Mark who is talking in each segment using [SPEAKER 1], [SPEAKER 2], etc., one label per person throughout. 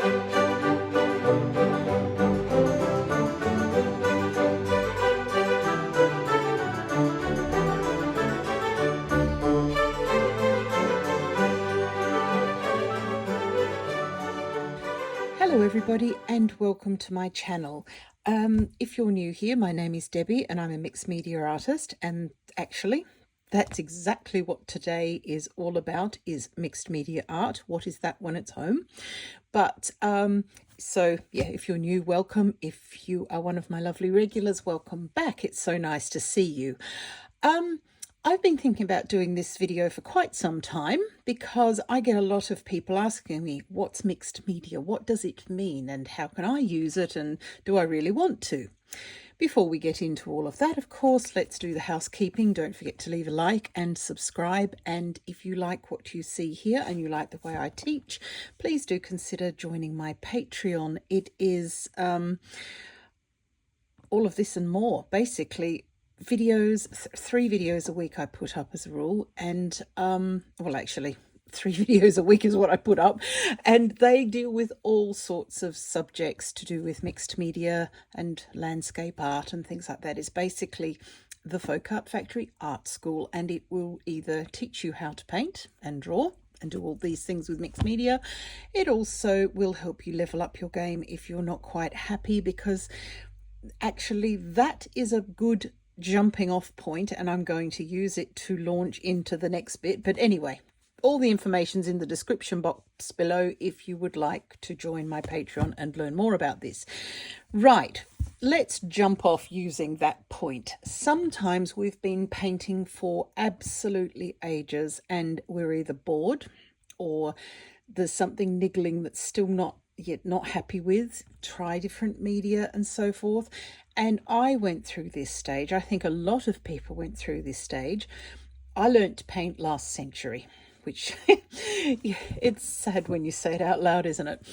[SPEAKER 1] Hello everybody and welcome to my channel. If you're new here, my name is Debbie and I'm a mixed media artist, and actually that's exactly what today is all about, is mixed media art. What is that when it's home? But so yeah, if you're new, welcome. If you are one of my lovely regulars, welcome back. It's so nice to see you. I've been thinking about doing this video for quite some time because I get a lot of people asking me, what's mixed media? What does it mean? And how can I use it? And do I really want to? Before we get into all of that, of course, let's do the housekeeping. Don't forget to leave a like and subscribe. And if you like what you see here and you like the way I teach, please do consider joining my Patreon. It is all of this and more, basically. Videos, 3 videos a week I put up as a rule, and well, actually 3 videos a week is what I put up, and they deal with all sorts of subjects to do with mixed media and landscape art and things like that. It's basically the Folk Art Factory art school, and it will either teach you how to paint and draw and do all these things with mixed media. It also will help you level up your game if you're not quite happy, because actually that is a good jumping off point, and I'm going to use it to launch into the next bit. But anyway, all the information's in the description box below if you would like to join my Patreon and learn more about this. Right, let's jump off using that point. Sometimes we've been painting for absolutely ages and we're either bored or there's something niggling that's still not happy with. Try different media and so forth. And I went through this stage. I think a lot of people went through this stage. I learned to paint last century, which it's sad when you say it out loud, isn't it?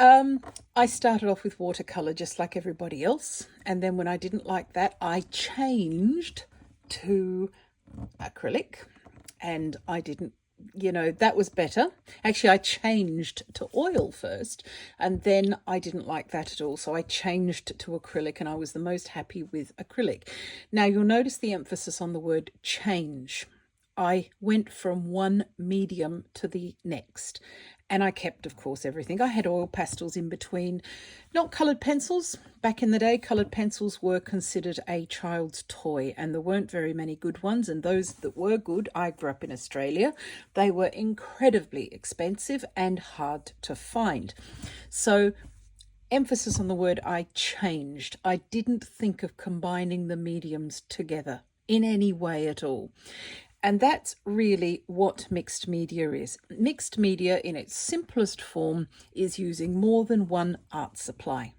[SPEAKER 1] I started off with watercolor just like everybody else, and then when I didn't like that, I changed to acrylic, and I didn't, that was better. Actually, I changed to oil first, and then I didn't like that at all. So I changed to acrylic, and I was the most happy with acrylic. Now, you'll notice the emphasis on the word change. I went from one medium to the next, and I kept, of course, everything. I had oil pastels in between, not coloured pencils. Back in the day, coloured pencils were considered a child's toy, and there weren't very many good ones. And those that were good, I grew up in Australia, they were incredibly expensive and hard to find. So emphasis on the word I changed. I didn't think of combining the mediums together in any way at all. And that's really what mixed media is. Mixed media in its simplest form is using more than one art supply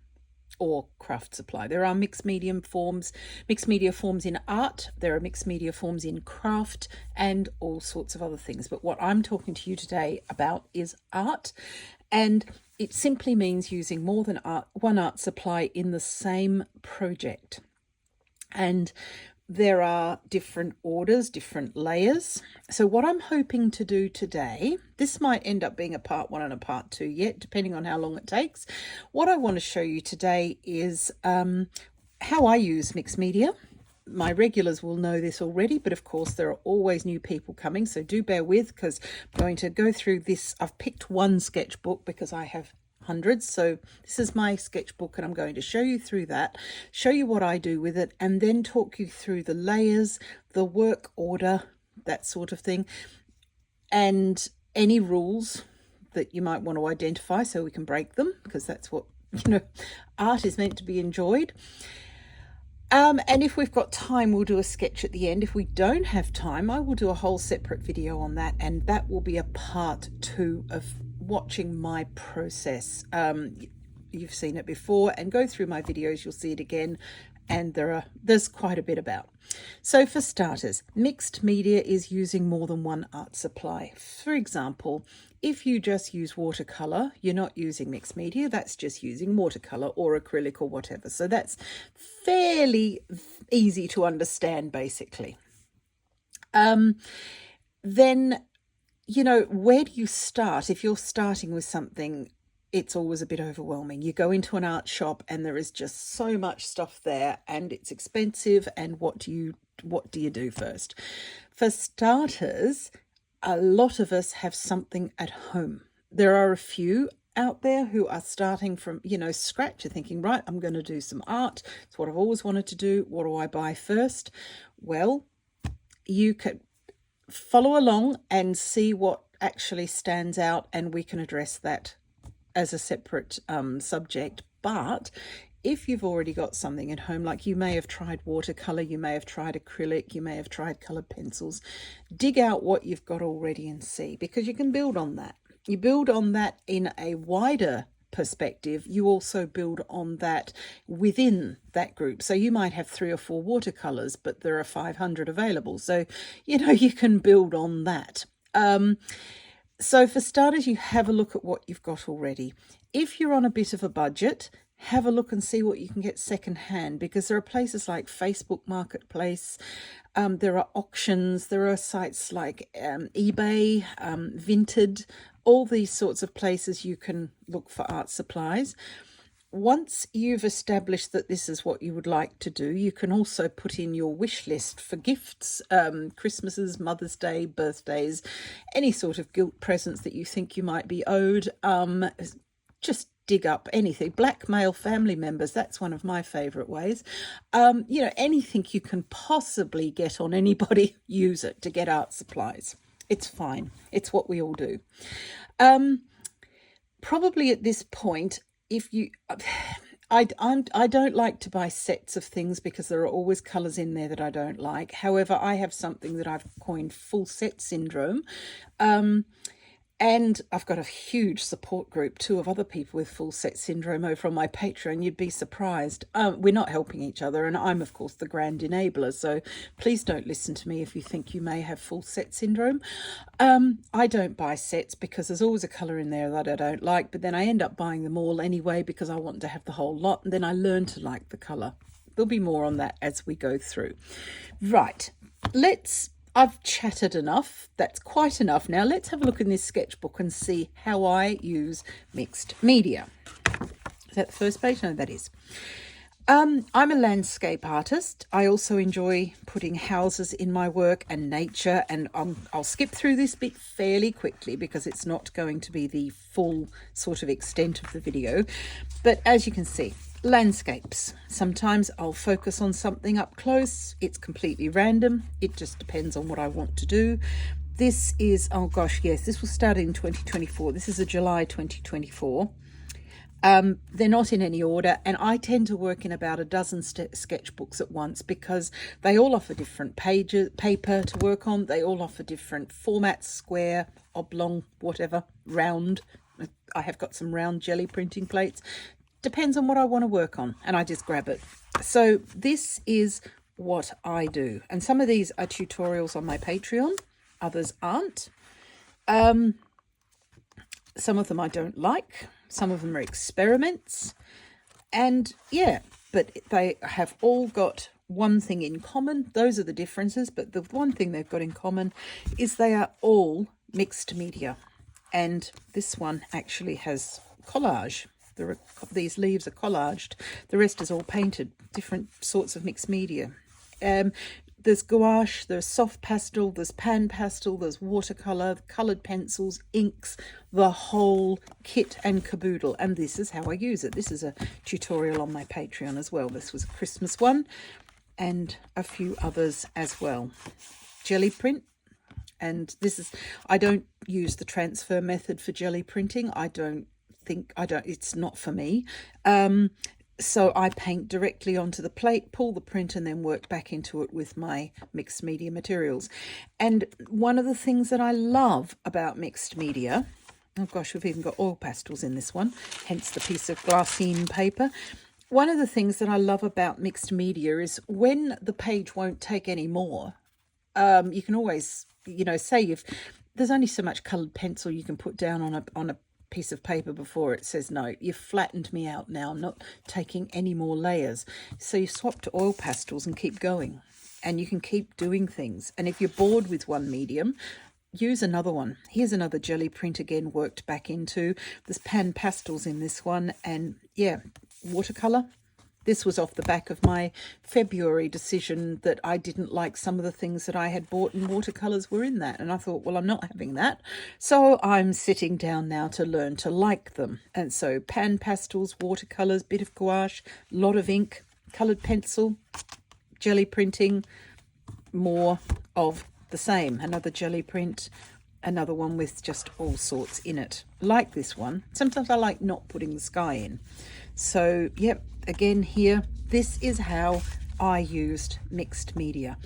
[SPEAKER 1] or craft supply. There are mixed media forms in art, there are mixed media forms in craft, and all sorts of other things. But what I'm talking to you today about is art, and it simply means using more than one art supply in the same project. And there are different orders, different layers. So what I'm hoping to do today, this might end up being a part 1 and a part 2 yet, depending on how long it takes. What I want to show you today is how I use mixed media. My regulars will know this already, but of course there are always new people coming, so do bear with, because I'm going to go through this. I've picked one sketchbook because I have hundreds, so this is my sketchbook, and I'm going to show you through that, show you what I do with it, and then talk you through the layers, the work order, that sort of thing, and any rules that you might want to identify so we can break them, because that's what, art is meant to be enjoyed. And if we've got time, we'll do a sketch at the end. If we don't have time, I will do a whole separate video on that, and that will be a part 2 of watching my process. You've seen it before, and go through my videos, you'll see it again, and there's quite a bit about. So for starters, mixed media is using more than one art supply. For example, if you just use watercolor, you're not using mixed media, that's just using watercolor or acrylic or whatever. So that's fairly easy to understand, basically. Then, where do you start? If you're starting with something, it's always a bit overwhelming. You go into an art shop and there is just so much stuff there and it's expensive, and what do you do first? For starters, a lot of us have something at home. There are a few out there who are starting from, scratch. You're thinking, right, I'm going to do some art. It's what I've always wanted to do. What do I buy first? Well, you can follow along and see what actually stands out, and we can address that as a separate subject. But if you've already got something at home, like you may have tried watercolor, you may have tried acrylic, you may have tried colored pencils, dig out what you've got already and see, because you can build on that. You build on that in a wider perspective. You also build on that within that group. So you might have 3 or 4 watercolors, but there are 500 available. So, you can build on that. So for starters, you have a look at what you've got already. If you're on a bit of a budget, have a look and see what you can get secondhand, because there are places like Facebook Marketplace, there are auctions, there are sites like eBay, Vinted, all these sorts of places you can look for art supplies. Once you've established that this is what you would like to do, you can also put in your wish list for gifts, Christmases, Mother's Day, birthdays, any sort of gilt presents that you think you might be owed. Just dig up anything. Blackmail family members, that's one of my favourite ways. Anything you can possibly get on anybody, use it to get art supplies. It's fine. It's what we all do. Probably at this point, I don't like to buy sets of things because there are always colours in there that I don't like. However, I have something that I've coined full set syndrome. And I've got a huge support group too of other people with full set syndrome over on my Patreon. You'd be surprised. We're not helping each other, and I'm of course the grand enabler. So please don't listen to me if you think you may have full set syndrome. I don't buy sets because there's always a colour in there that I don't like, but then I end up buying them all anyway because I want to have the whole lot, and then I learn to like the colour. There'll be more on that as we go through. Right, I've chatted enough. That's quite enough. Now let's have a look in this sketchbook and see how I use mixed media. Is that the first page? No, that is. I'm a landscape artist. I also enjoy putting houses in my work and nature, and I'll skip through this bit fairly quickly because it's not going to be the full sort of extent of the video. But as you can see, landscapes. Sometimes I'll focus on something up close. It's completely random. It just depends on what I want to do. This is, oh gosh, yes, this was started in 2024. This is a July 2024. They're not in any order, and I tend to work in about a dozen sketchbooks at once because they all offer different paper to work on. They all offer different formats, square, oblong, whatever, round. I have got some round jelly printing plates. Depends on what I want to work on, and I just grab it. So this is what I do, and some of these are tutorials on my Patreon, others aren't. Some of them I don't like, some of them are experiments, and yeah, but they have all got one thing in common. Those are the differences, but the one thing they've got in common is they are all mixed media, and this one actually has collage. These leaves are collaged. The rest is all painted, different sorts of mixed media. There's gouache, there's soft pastel, there's pan pastel, there's watercolour, coloured pencils, inks, the whole kit and caboodle. And this is how I use it. This is a tutorial on my Patreon as well. This was a Christmas one and a few others as well. Jelly print. And this is, I don't use the transfer method for jelly printing. It's not for me. So I paint directly onto the plate, pull the print, and then work back into it with my mixed media materials. And one of the things that I love about mixed media, oh gosh, we've even got oil pastels in this one, hence the piece of glassine paper. One of the things that I love about mixed media is when the page won't take any more, you can always, say if there's only so much coloured pencil you can put down on a piece of paper before it says, no, you've flattened me out now, I'm not taking any more layers. So you swap to oil pastels and keep going, and you can keep doing things. And if you're bored with one medium, use another one. Here's another jelly print, again worked back into. There's pan pastels in this one, and yeah, watercolor. This was off the back of my February decision that I didn't like some of the things that I had bought, and watercolors were in that, and I thought, well, I'm not having that, so I'm sitting down now to learn to like them. And so pan pastels, watercolors, bit of gouache, lot of ink, colored pencil, jelly printing, more of the same. Another jelly print, another one with just all sorts in it, like this one. Sometimes I like not putting the sky in. So yep, again here, this is how I used mixed media.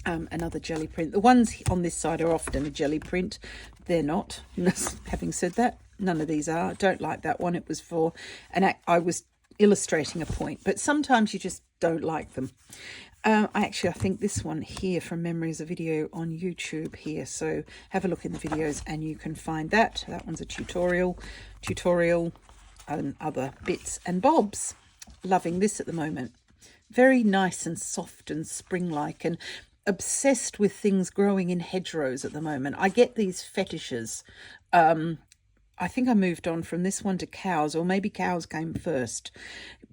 [SPEAKER 1] Another jelly print. The ones on this side are often a jelly print. They're not. Having said that, none of these are. I don't like that one. It was for an act. I was illustrating a point, but sometimes you just don't like them. I think this one here from memory is a video on YouTube here, so have a look in the videos and you can find that. That one's a tutorial, and other bits and bobs. Loving this at the moment. Very nice and soft and spring-like, and obsessed with things growing in hedgerows at the moment. I get these fetishes. I think I moved on from this one to cows, or maybe cows came first,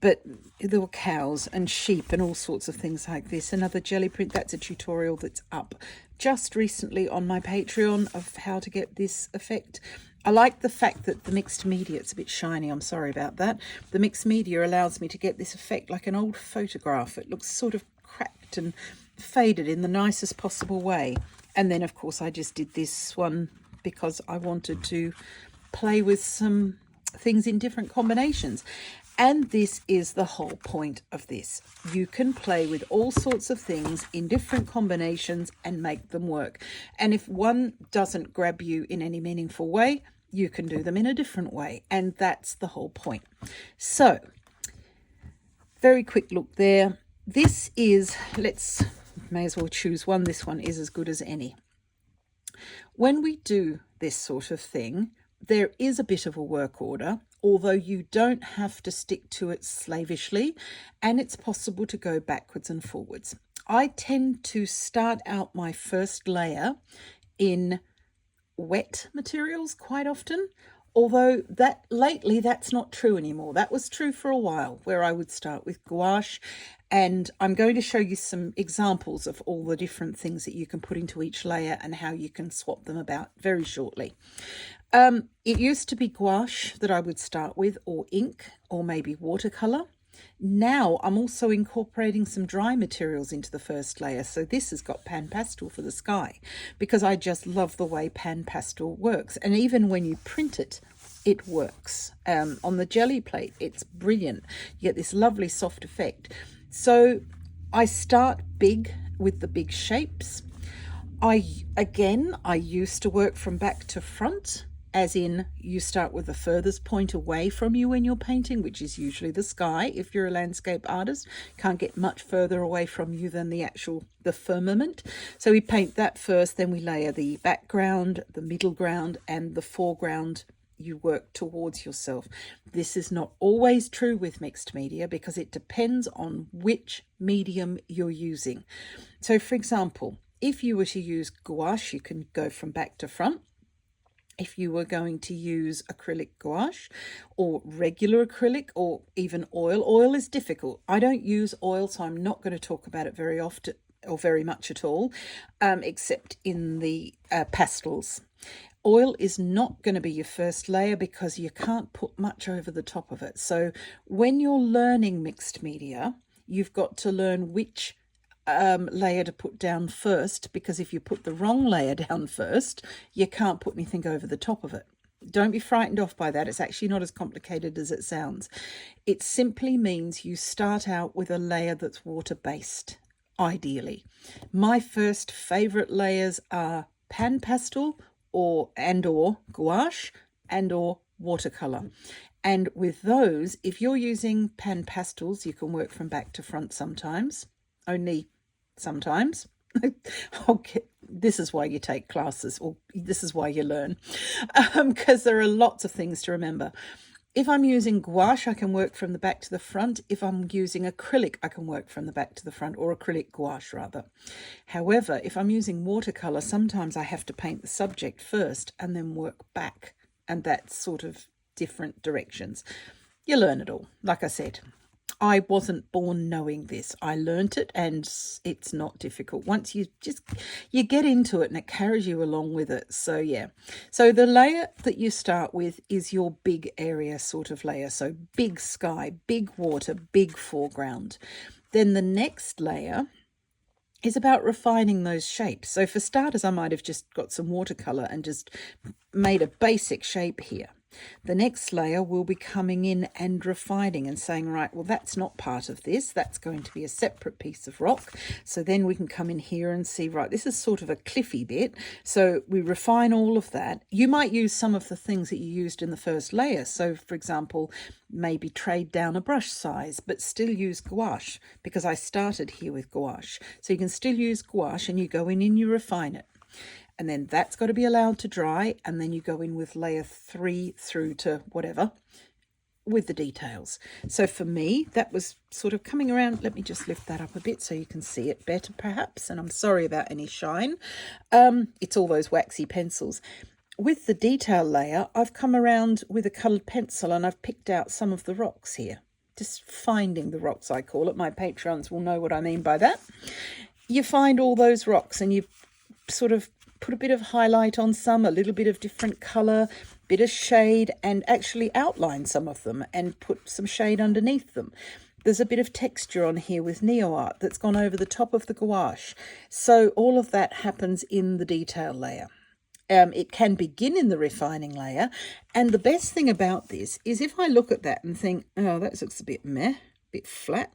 [SPEAKER 1] but there were cows and sheep and all sorts of things like this. Another jelly print, that's a tutorial that's up just recently on my Patreon of how to get this effect. I like the fact that the mixed media, it's a bit shiny, I'm sorry about that. The mixed media allows me to get this effect like an old photograph. It looks sort of cracked and faded in the nicest possible way. And then of course I just did this one because I wanted to play with some things in different combinations. And this is the whole point of this. You can play with all sorts of things in different combinations and make them work. And if one doesn't grab you in any meaningful way, you can do them in a different way. And that's the whole point. So, very quick look there. This is, may as well choose one. This one is as good as any. When we do this sort of thing, there is a bit of a work order, although you don't have to stick to it slavishly, and it's possible to go backwards and forwards. I tend to start out my first layer in wet materials quite often, although that lately that's not true anymore. That was true for a while, where I would start with gouache, and I'm going to show you some examples of all the different things that you can put into each layer and how you can swap them about very shortly. It used to be gouache that I would start with, or ink, or maybe watercolor. Now I'm also incorporating some dry materials into the first layer. So this has got pan pastel for the sky, because I just love the way pan pastel works. And even when you print it, it works. On the jelly plate, it's brilliant. You get this lovely soft effect. So I start big with the big shapes. I used to work from back to front, as in you start with the furthest point away from you when you're painting, which is usually the sky. If you're a landscape artist, can't get much further away from you than the firmament. So we paint that first, then we layer the background, the middle ground, and the foreground. You work towards yourself. This is not always true with mixed media, because it depends on which medium you're using. So for example, if you were to use gouache, you can go from back to front. If you were going to use acrylic gouache or regular acrylic or even oil is difficult. I don't use oil, so I'm not going to talk about it very often or very much at all, except in the pastels. Oil is not going to be your first layer because you can't put much over the top of it. So when you're learning mixed media, you've got to learn which layer to put down first, because if you put the wrong layer down first, you can't put anything over the top of it. Don't be frightened off by that. It's actually not as complicated as it sounds. It simply means you start out with a layer that's water-based, ideally. My first favorite layers are pan pastel or gouache or watercolor. And with those, if you're using pan pastels, you can work from back to front sometimes, only sometimes. Okay, this is why you take classes, or this is why you learn, because there are lots of things to remember. If I'm using gouache, I can work from the back to the front. If I'm using acrylic, I can work from the back to the front, or acrylic gouache rather. However, if I'm using watercolor, sometimes I have to paint the subject first and then work back, and that's sort of different directions. You learn it all. Like I said, I wasn't born knowing this. I learnt it, and it's not difficult. Once you get into it and it carries you along with it. So yeah. So the layer that you start with is your big area sort of layer. So big sky, big water, big foreground. Then the next layer is about refining those shapes. So for starters, I might have just got some watercolor and just made a basic shape here. The next layer will be coming in and refining and saying, right, well, that's not part of this. That's going to be a separate piece of rock. So then we can come in here and see, right, this is sort of a cliffy bit. So we refine all of that. You might use some of the things that you used in the first layer. So, for example, maybe trade down a brush size, but still use gouache, because I started here with gouache. So you can still use gouache, and you go in and you refine it. And then that's got to be allowed to dry, and then you go in with layer 3 through to whatever with the details. So for me, that was sort of coming around. Let me just lift that up a bit so you can see it better perhaps, and I'm sorry about any shine. It's all those waxy pencils. With the detail layer, I've come around with a coloured pencil and I've picked out some of the rocks here. Just finding the rocks, I call it. My Patreons will know what I mean by that. You find all those rocks and you sort of put a bit of highlight on some, a little bit of different colour, bit of shade, and actually outline some of them and put some shade underneath them. There's a bit of texture on here with Neo Art that's gone over the top of the gouache. So all of that happens in the detail layer. It can begin in the refining layer. And the best thing about this is if I look at that and think, oh, that looks a bit meh, a bit flat,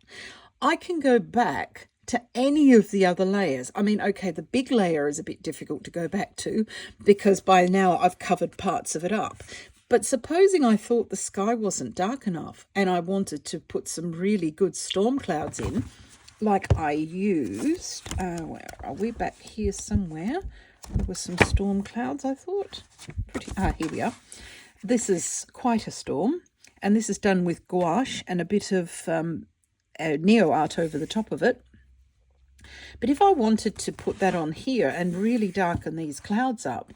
[SPEAKER 1] I can go back to any of the other layers. I mean, okay, the big layer is a bit difficult to go back to because by now I've covered parts of it up. But supposing I thought the sky wasn't dark enough and I wanted to put some really good storm clouds in, like I used, where are we? Back here somewhere. There were some storm clouds, I thought. Here we are. This is quite a storm, and this is done with gouache and a bit of Neo Art over the top of it. But if I wanted to put that on here and really darken these clouds up,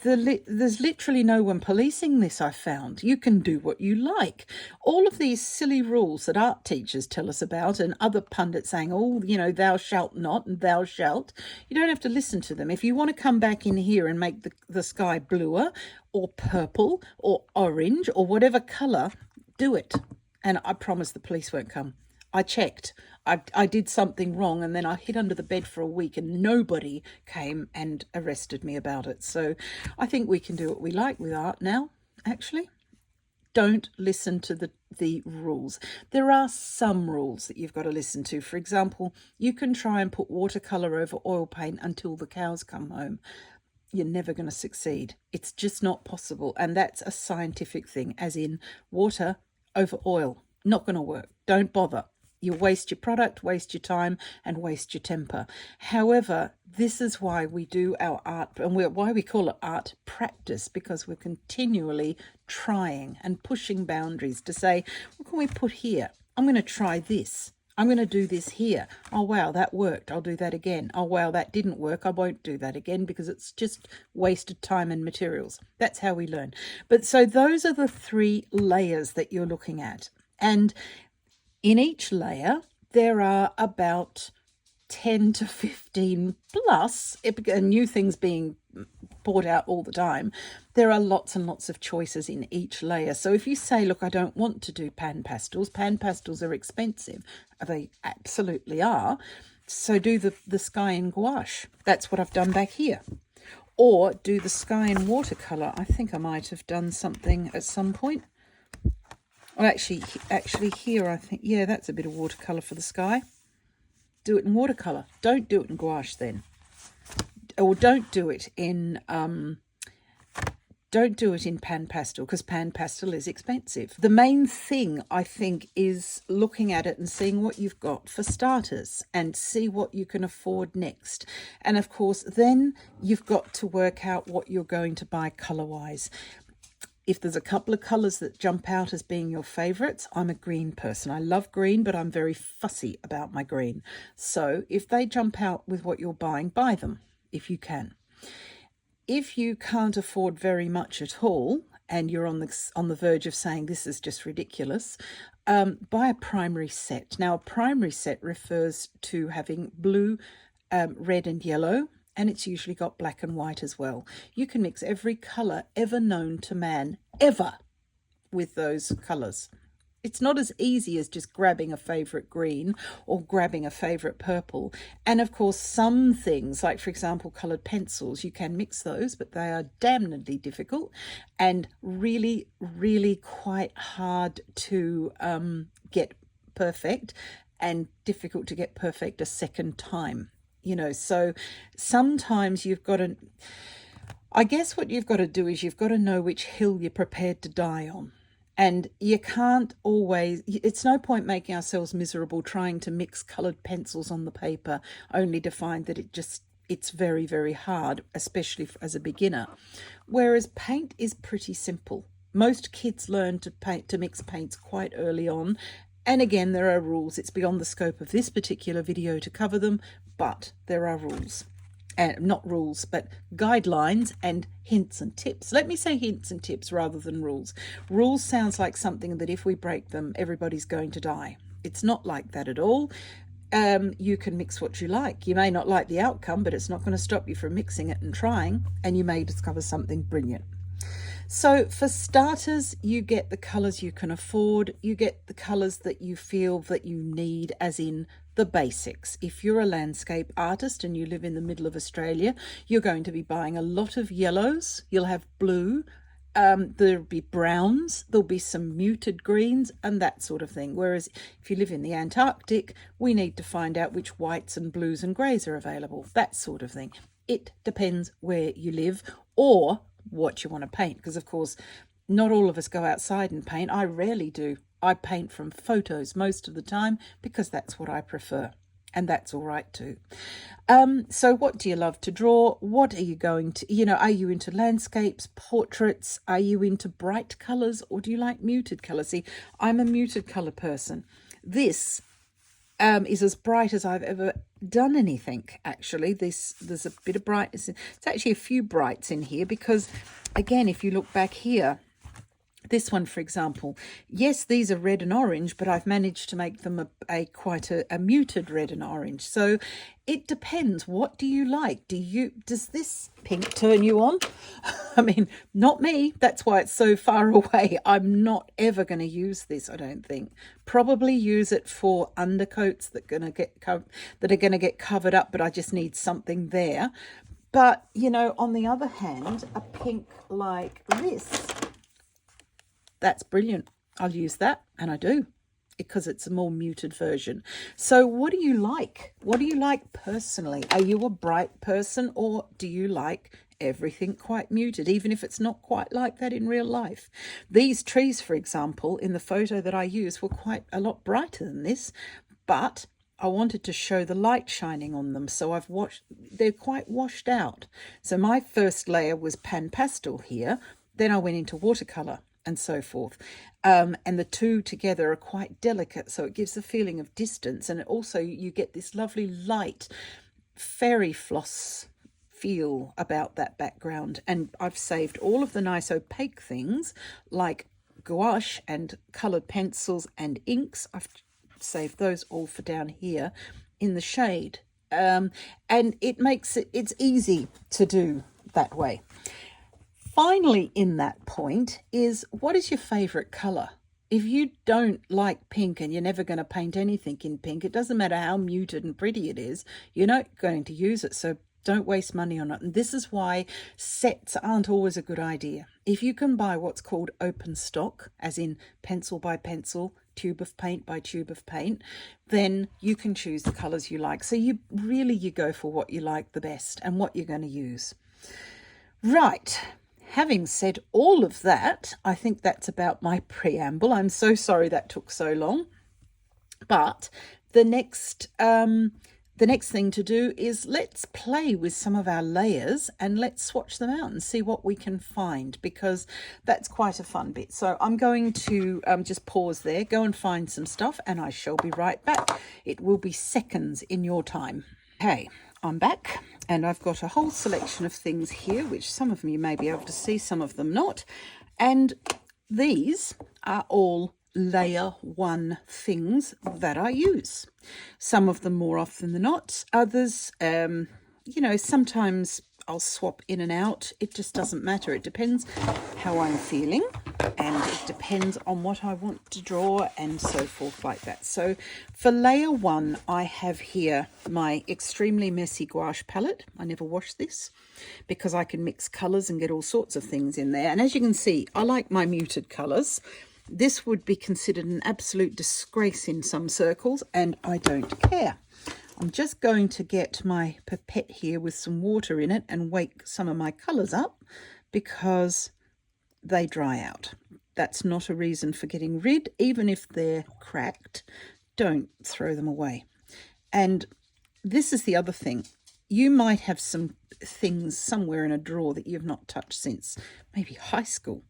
[SPEAKER 1] there's literally no one policing this, I found. You can do what you like. All of these silly rules that art teachers tell us about and other pundits saying, oh, you know, thou shalt not and thou shalt, you don't have to listen to them. If you want to come back in here and make the sky bluer or purple or orange or whatever colour, do it. And I promise the police won't come. I checked. I did something wrong and then I hid under the bed for a week and nobody came and arrested me about it. So I think we can do what we like with art now, actually. Don't listen to the rules. There are some rules that you've got to listen to. For example, you can try and put watercolour over oil paint until the cows come home. You're never going to succeed. It's just not possible. And that's a scientific thing, as in water over oil. Not going to work. Don't bother. You'll waste your product, waste your time, and waste your temper. However, this is why we do our art, and why we call it art practice, because we're continually trying and pushing boundaries to say, what can we put here? I'm going to try this. I'm going to do this here. Oh, wow, that worked. I'll do that again. Oh, wow, that didn't work. I won't do that again because it's just wasted time and materials. That's how we learn. But so those are the 3 layers that you're looking at. And in each layer, there are about 10 to 15 plus, and new things being poured out all the time. There are lots and lots of choices in each layer. So if you say, look, I don't want to do pan pastels are expensive. They absolutely are. So do the sky in gouache. That's what I've done back here. Or do the sky in watercolour. I think I might have done something at some point. Well, actually here, I think, yeah, that's a bit of watercolour for the sky. Do it in watercolour. Don't do it in gouache then. Or don't do it in pan pastel, because pan pastel is expensive. The main thing, I think, is looking at it and seeing what you've got for starters and see what you can afford next. And of course, then you've got to work out what you're going to buy colour-wise. If there's a couple of colours that jump out as being your favourites, I'm a green person. I love green, but I'm very fussy about my green. So if they jump out with what you're buying, buy them if you can. If you can't afford very much at all, and you're on the verge of saying this is just ridiculous, buy a primary set. Now, a primary set refers to having blue, red and yellow, and it's usually got black and white as well. You can mix every colour ever known to man, ever, with those colours. It's not as easy as just grabbing a favourite green or grabbing a favourite purple. And of course, some things, like for example, coloured pencils, you can mix those, but they are damnably difficult and really, really quite hard to get perfect, and difficult to get perfect a second time. You know, so sometimes you've got to, I guess what you've got to do is you've got to know which hill you're prepared to die on. And you can't always, it's no point making ourselves miserable trying to mix coloured pencils on the paper, only to find that it's very, very hard, especially as a beginner. Whereas paint is pretty simple. Most kids learn to mix paints quite early on. And again, there are rules. It's beyond the scope of this particular video to cover them, but there are rules. And not rules, but guidelines and hints and tips. Let me say hints and tips rather than rules. Rules sounds like something that if we break them, everybody's going to die. It's not like that at all. You can mix what you like. You may not like the outcome, but it's not going to stop you from mixing it and trying, and you may discover something brilliant. So for starters, you get the colours you can afford. You get the colours that you feel that you need, as in the basics. If you're a landscape artist and you live in the middle of Australia, you're going to be buying a lot of yellows. You'll have blue. There'll be browns. There'll be some muted greens and that sort of thing. Whereas if you live in the Antarctic, we need to find out which whites and blues and greys are available. That sort of thing. It depends where you live or what you want to paint, because of course not all of us go outside and paint. I rarely do. I paint from photos most of the time because that's what I prefer, and that's all right too. So what do you love to draw? What are you going to, are you into landscapes, portraits? Are you into bright colours, or do you like muted colours? See, I'm a muted colour person. This is as bright as I've ever done anything, actually. There's a bit of brightness. It's actually a few brights in here because, again, if you look back here, this one, for example, yes, these are red and orange, but I've managed to make them quite a muted red and orange. So it depends. What do you like? Does this pink turn you on? I mean, not me. That's why it's so far away. I'm not ever going to use this, I don't think. Probably use it for undercoats that are going to get covered up, but I just need something there. But, on the other hand, a pink like this, that's brilliant. I'll use that, and I do, because it's a more muted version. So what do you like? What do you like personally? Are you a bright person, or do you like everything quite muted, even if it's not quite like that in real life? These trees, for example, in the photo that I used were quite a lot brighter than this, but I wanted to show the light shining on them, so they're quite washed out. So my first layer was pan pastel here, then I went into watercolour and so forth. And the two together are quite delicate, so it gives the feeling of distance, and also you get this lovely light fairy floss feel about that background. And I've saved all of the nice opaque things like gouache and coloured pencils and inks. I've saved those all for down here in the shade. And it makes it's easy to do that way. Finally, in that point is, what is your favourite colour? If you don't like pink and you're never going to paint anything in pink, it doesn't matter how muted and pretty it is, you're not going to use it. So don't waste money on it. And this is why sets aren't always a good idea. If you can buy what's called open stock, as in pencil by pencil, tube of paint by tube of paint, then you can choose the colours you like. So you go for what you like the best and what you're going to use. Right. Having said all of that, I think that's about my preamble. I'm so sorry that took so long. But the next the next thing to do is let's play with some of our layers and let's swatch them out and see what we can find, because that's quite a fun bit. So I'm going to just pause there, go and find some stuff, and I shall be right back. It will be seconds in your time. Okay, I'm back and I've got a whole selection of things here, which some of you may be able to see, some of them not. And these are all layer one things that I use. Some of them more often than not. Others, you know, sometimes I'll swap in and out. It just doesn't matter. It depends how I'm feeling and it depends on what I want to draw and so forth like that. So for layer one, I have here my extremely messy gouache palette. I never wash this because I can mix colours and get all sorts of things in there. And as you can see, I like my muted colours. This would be considered an absolute disgrace in some circles, and I don't care. I'm just going to get my pipette here with some water in it and wake some of my colours up because they dry out. That's not a reason for getting rid. Even if they're cracked, don't throw them away. And this is the other thing. You might have some things somewhere in a drawer that you've not touched since maybe high school.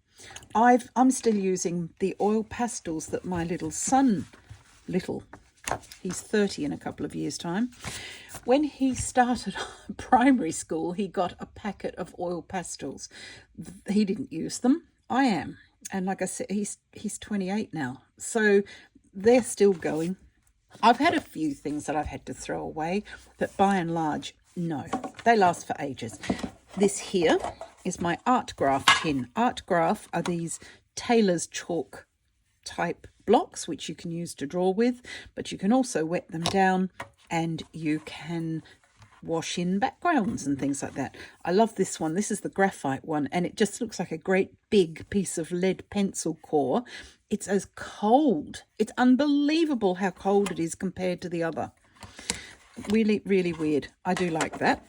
[SPEAKER 1] I'm still using the oil pastels that my little son, he's 30 in a couple of years' time. When he started primary school, he got a packet of oil pastels. He didn't use them. I am. And like I said, he's 28 now. So they're still going. I've had a few things that I've had to throw away, but by and large, no, they last for ages. This here is my art graph tin. Art graph are these tailor's chalk type blocks which you can use to draw with, but you can also wet them down and you can wash in backgrounds and things like that. I love this one. This is the graphite one, and it just looks like a great big piece of lead pencil core. It's as cold. It's unbelievable how cold it is compared to the other. Really, really weird. I do like that.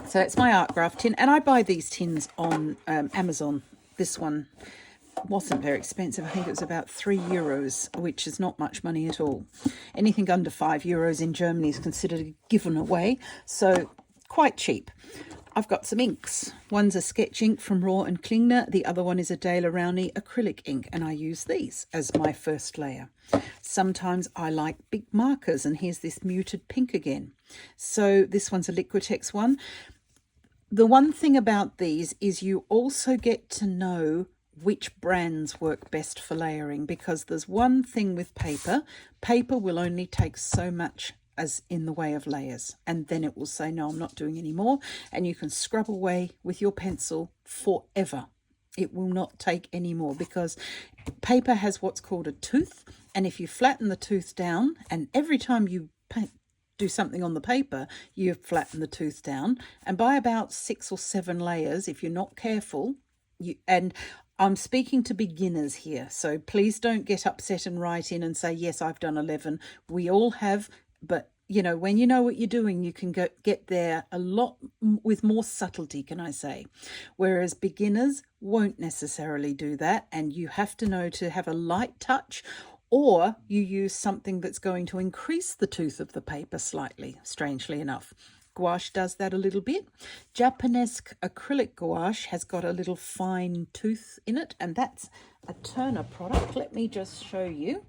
[SPEAKER 1] So it's my art graph tin, and I buy these tins on Amazon. This one wasn't very expensive. I think it was about €3, which is not much money at all. Anything under €5 in Germany is considered a given away, so quite cheap. I've got some inks. One's a sketch ink from Raw and Klingner. The other one is a Daler Rowney acrylic ink, and I use these as my first layer. Sometimes I like big markers, and here's this muted pink again. So this one's a Liquitex one. The one thing about these is you also get to know which brands work best for layering, because there's one thing with paper. Paper will only take so much as in the way of layers, and then it will say, no, I'm not doing any more, and you can scrub away with your pencil forever. It will not take any more because paper has what's called a tooth, and if you flatten the tooth down, and every time you do something on the paper, you flatten the tooth down, and by about 6 or 7 layers, if you're not careful, and I'm speaking to beginners here, so please don't get upset and write in and say, yes, I've done 11. We all have, but you know, when you know what you're doing, you can get there a lot with more subtlety, can I say? Whereas beginners won't necessarily do that, and you have to know to have a light touch, or you use something that's going to increase the tooth of the paper slightly, strangely enough. Gouache does that a little bit. Japanese acrylic gouache has got a little fine tooth in it, and that's a Turner product. Let me just show you.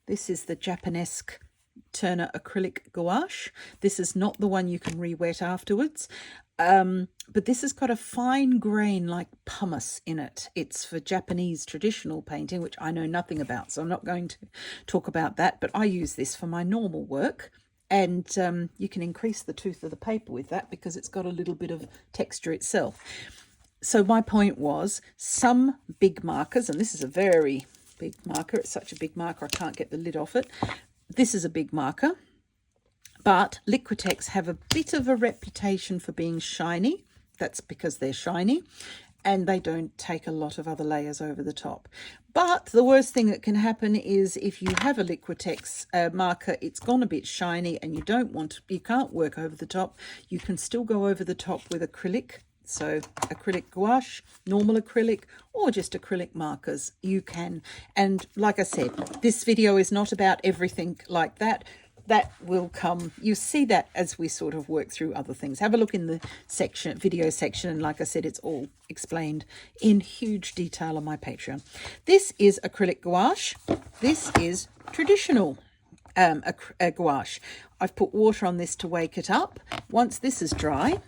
[SPEAKER 1] This is the Japanese Turner acrylic gouache. This is not the one you can re-wet afterwards, but this has got a fine grain like pumice in it. It's for Japanese traditional painting, which I know nothing about, so I'm not going to talk about that, but I use this for my normal work. And you can increase the tooth of the paper with that because it's got a little bit of texture itself. So my point was, some big markers, and this is a very big marker. It's such a big marker I can't get the lid off it. This is a big marker, but Liquitex have a bit of a reputation for being shiny. That's because they're shiny, and they don't take a lot of other layers over the top. But the worst thing that can happen is if you have a Liquitex marker, it's gone a bit shiny and you can't work over the top. You can still go over the top with acrylic. So acrylic gouache, normal acrylic, or just acrylic markers, you can. And like I said, this video is not about everything like that. that will come. You see that as we sort of work through other things. Have a look in the section, video section, and like I said, it's all explained in huge detail on my Patreon. This is acrylic gouache. This is traditional gouache. I've put water on this to wake it up. Once this is dry,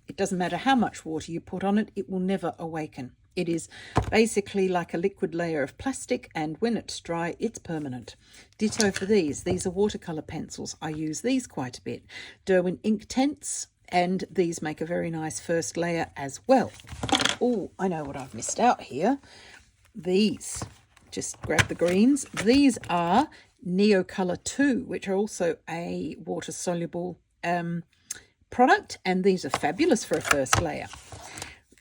[SPEAKER 1] it doesn't matter how much water you put on it, it will never awaken. It is basically like a liquid layer of plastic, and when it's dry, it's permanent. Ditto for these. These are watercolour pencils. I use these quite a bit. Derwent ink tints, and these make a very nice first layer as well. Oh, I know what I've missed out here. These, just grab the greens. These are Neocolor 2, which are also a water-soluble product, and these are fabulous for a first layer.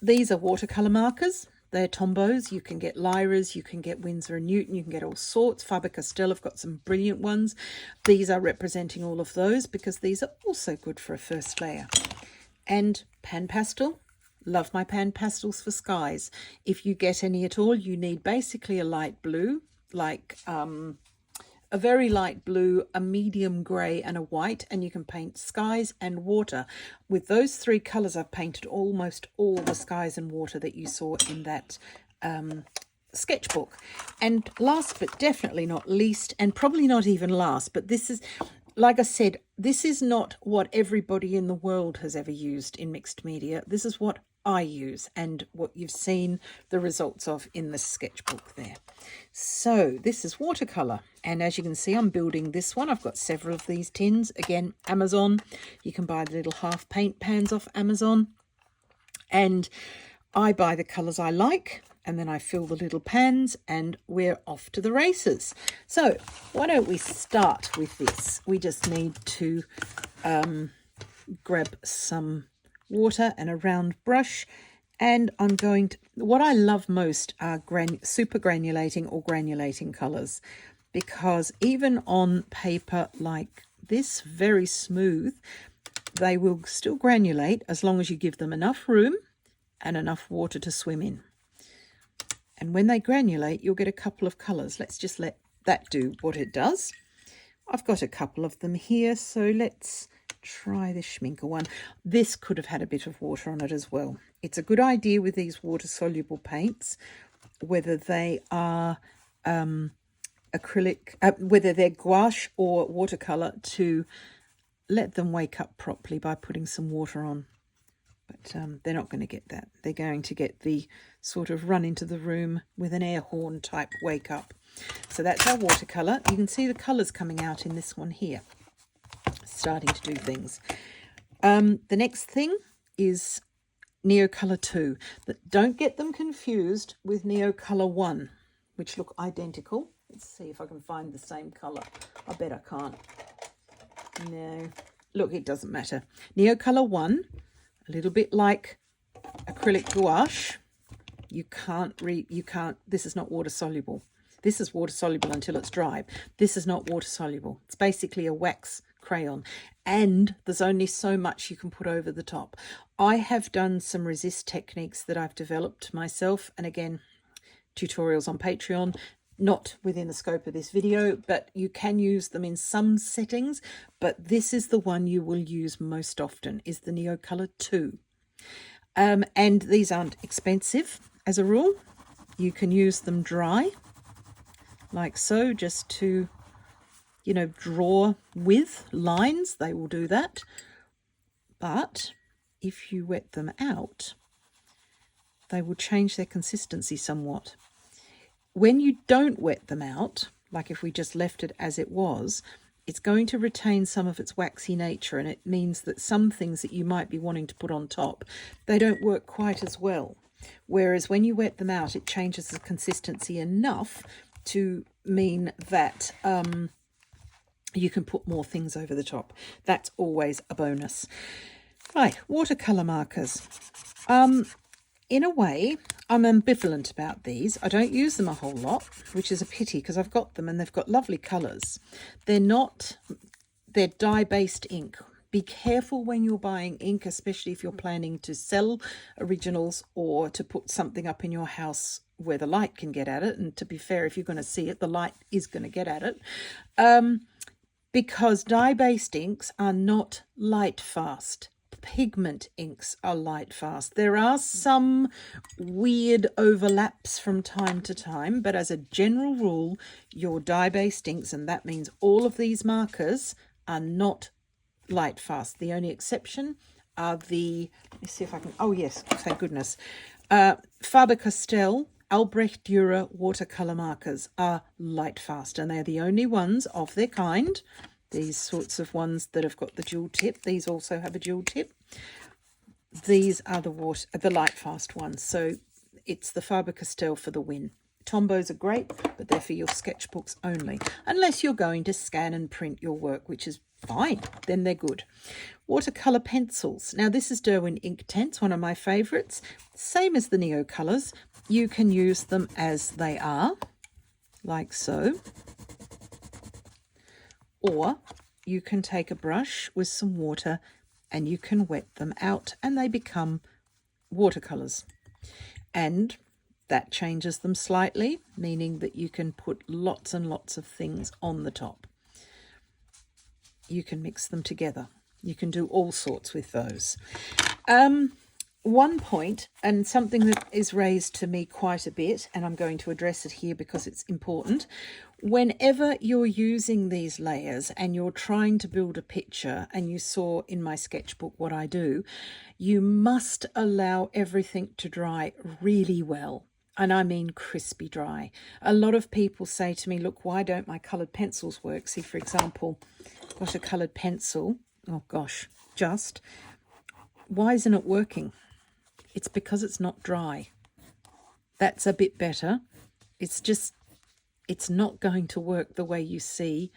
[SPEAKER 1] These are watercolour markers. They're Tombows. You can get Lyras, you can get Winsor & Newton, you can get all sorts. Faber-Castell have got some brilliant ones. These are representing all of those because these are also good for a first layer. And pan pastel. Love my pan pastels for skies. If you get any at all, you need basically a light blue, like a very light blue, a medium grey and a white, and you can paint skies and water. With those three colours, I've painted almost all the skies and water that you saw in that sketchbook. And last but definitely not least, and probably not even last, but this is, like I said, this is not what everybody in the world has ever used in mixed media. This is what I use and what you've seen the results of in the sketchbook there. So this is watercolour, and as you can see, I'm building this one. I've got several of these tins. Again, Amazon. You can buy the little half paint pans off Amazon, and I buy the colours I like, and then I fill the little pans, and we're off to the races. So why don't we start with this? We just need to grab some water and a round brush, and I'm going to, what I love most are super granulating or granulating colours, because even on paper like this, very smooth, they will still granulate as long as you give them enough room and enough water to swim in. And when they granulate, you'll get a couple of colours. Let's just let that do what it does. I've got a couple of them here, so let's try the Schminker one. This could have had a bit of water on it as well. It's a good idea with these water-soluble paints, whether they are acrylic, whether they're gouache or watercolour, to let them wake up properly by putting some water on. But they're not going to get that. They're going to get the sort of run into the room with an air horn type wake up. So that's our watercolour. You can see the colours coming out in this one here, starting to do things. The next thing is Neocolor 2. But don't get them confused with Neocolor 1, which look identical. Let's see if I can find the same colour. I bet I can't. No. Look, it doesn't matter. Neocolor 1, a little bit like acrylic gouache. You can't, this is not water soluble. This is water soluble until it's dry. This is not water soluble. It's basically a wax crayon, and there's only so much you can put over the top. I have done some resist techniques that I've developed myself, and again, tutorials on Patreon, not within the scope of this video, but you can use them in some settings. But this is the one you will use most often, is the Neocolor 2. And these aren't expensive as a rule. You can use them dry, like so, just to, you know, draw with lines. They will do that. But if you wet them out, they will change their consistency somewhat. When you don't wet them out, like if we just left it as it was, it's going to retain some of its waxy nature, and it means that some things that you might be wanting to put on top, they don't work quite as well. Whereas when you wet them out, it changes the consistency enough to mean that you can put more things over the top. That's always a bonus. Right, watercolour markers. In a way, I'm ambivalent about these. I don't use them a whole lot, which is a pity because I've got them and they've got lovely colours. They're dye-based ink. Be careful when you're buying ink, especially if you're planning to sell originals or to put something up in your house where the light can get at it. And to be fair, if you're going to see it, the light is going to get at it. because dye-based inks are not light fast. Pigment inks are light fast. There are some weird overlaps from time to time, but as a general rule, your dye-based inks, and that means all of these markers, are not light fast. The only exception are the, let's see if I can, oh yes, thank goodness, Faber-Castell Albrecht Dürer watercolor markers are light fast, and they're the only ones of their kind. These sorts of ones that have got the dual tip, these also have a dual tip. These are the light fast ones, so it's the Faber-Castell for the win. Tombos are great, but they're for your sketchbooks only, unless you're going to scan and print your work, which is fine, then they're good. Watercolor pencils. Now this is Derwent Inktense, one of my favorites. Same as the Neo colors. You can use them as they are, like so. Or you can take a brush with some water and you can wet them out and they become watercolors. And that changes them slightly, meaning that you can put lots and lots of things on the top. You can mix them together. You can do all sorts with those. One point, and something that is raised to me quite a bit, and I'm going to address it here because it's important. Whenever you're using these layers and you're trying to build a picture, and you saw in my sketchbook what I do, you must allow everything to dry really well. And I mean crispy dry. A lot of people say to me, look, why don't my coloured pencils work? See, for example, got a coloured pencil. Oh gosh, why isn't it working? It's because it's not dry. That's a bit better. It's not going to work the way you see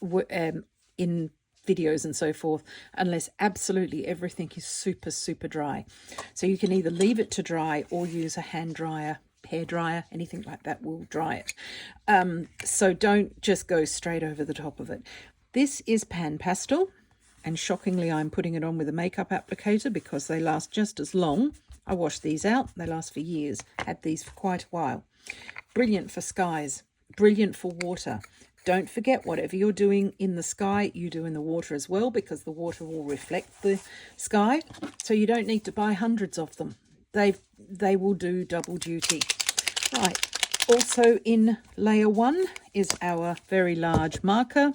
[SPEAKER 1] in videos and so forth, unless absolutely everything is super, super dry. So you can either leave it to dry or use a hand dryer, hair dryer, anything like that will dry it. So don't just go straight over the top of it. This is Pan Pastel. And shockingly, I'm putting it on with a makeup applicator because they last just as long. I wash these out. They last for years. Had these for quite a while. Brilliant for skies. Brilliant for water. Don't forget, whatever you're doing in the sky, you do in the water as well, because the water will reflect the sky. So you don't need to buy hundreds of them. They will do double duty. Right. Also in layer 1 is our very large marker.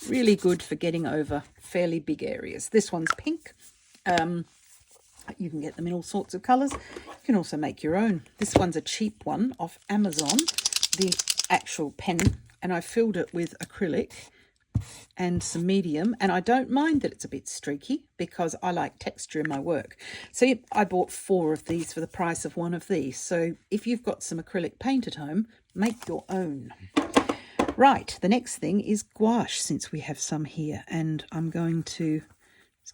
[SPEAKER 1] Really good for getting over fairly big areas. This one's pink. You can get them in all sorts of colours. You can also make your own. This one's a cheap one off Amazon, the actual pen, and I filled it with acrylic and some medium, and I don't mind that it's a bit streaky because I like texture in my work. So I bought 4 of these for the price of 1 of these. So if you've got some acrylic paint at home, make your own. Right, the next thing is gouache, since we have some here, and I'm going to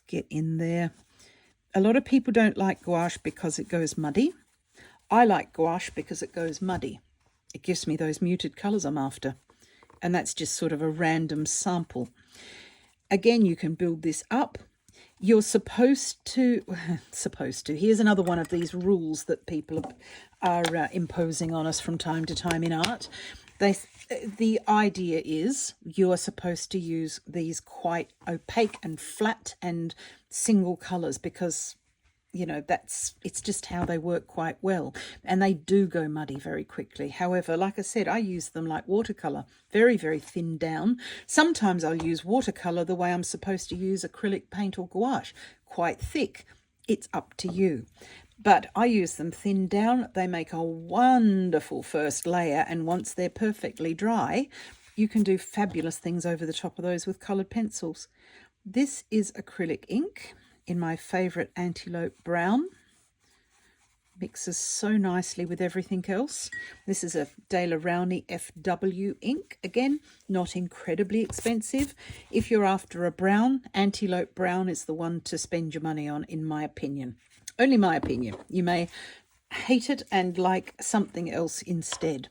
[SPEAKER 1] get in there. A lot of people don't like gouache because it goes muddy. I like gouache because it goes muddy. It gives me those muted colours I'm after, and that's just sort of a random sample. Again, you can build this up. You're supposed to, here's another one of these rules that people are imposing on us from time to time in art. The idea is you are supposed to use these quite opaque and flat and single colours because, you know, it's just how they work quite well. And they do go muddy very quickly. However, like I said, I use them like watercolour, very, very thin down. Sometimes I'll use watercolour the way I'm supposed to use acrylic paint or gouache, quite thick. It's up to you. But I use them thin down. They make a wonderful first layer, and once they're perfectly dry, you can do fabulous things over the top of those with coloured pencils. This is acrylic ink in my favourite Antelope Brown. Mixes so nicely with everything else. This is a De La Rowney FW ink. Again, not incredibly expensive. If you're after a brown, Antelope Brown is the one to spend your money on, in my opinion. Only my opinion. You may hate it and like something else instead.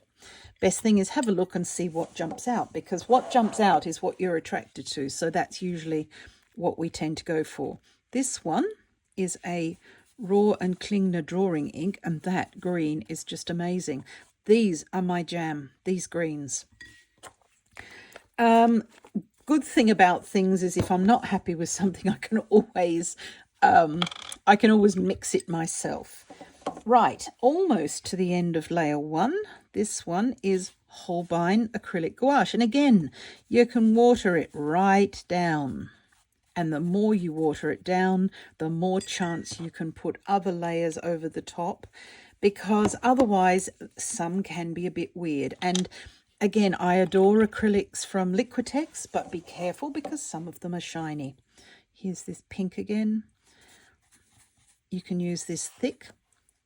[SPEAKER 1] Best thing is have a look and see what jumps out, because what jumps out is what you're attracted to. So that's usually what we tend to go for. This one is a Raw and Klingner drawing ink, and that green is just amazing. These are my jam, these greens. good thing about things is if I'm not happy with something, I can always mix it myself. Right, almost to the end of layer one. This one is Holbein acrylic gouache. And again, you can water it right down. And the more you water it down, the more chance you can put other layers over the top, because otherwise some can be a bit weird. And again, I adore acrylics from Liquitex, but be careful because some of them are shiny. Here's this pink again. You can use this thick,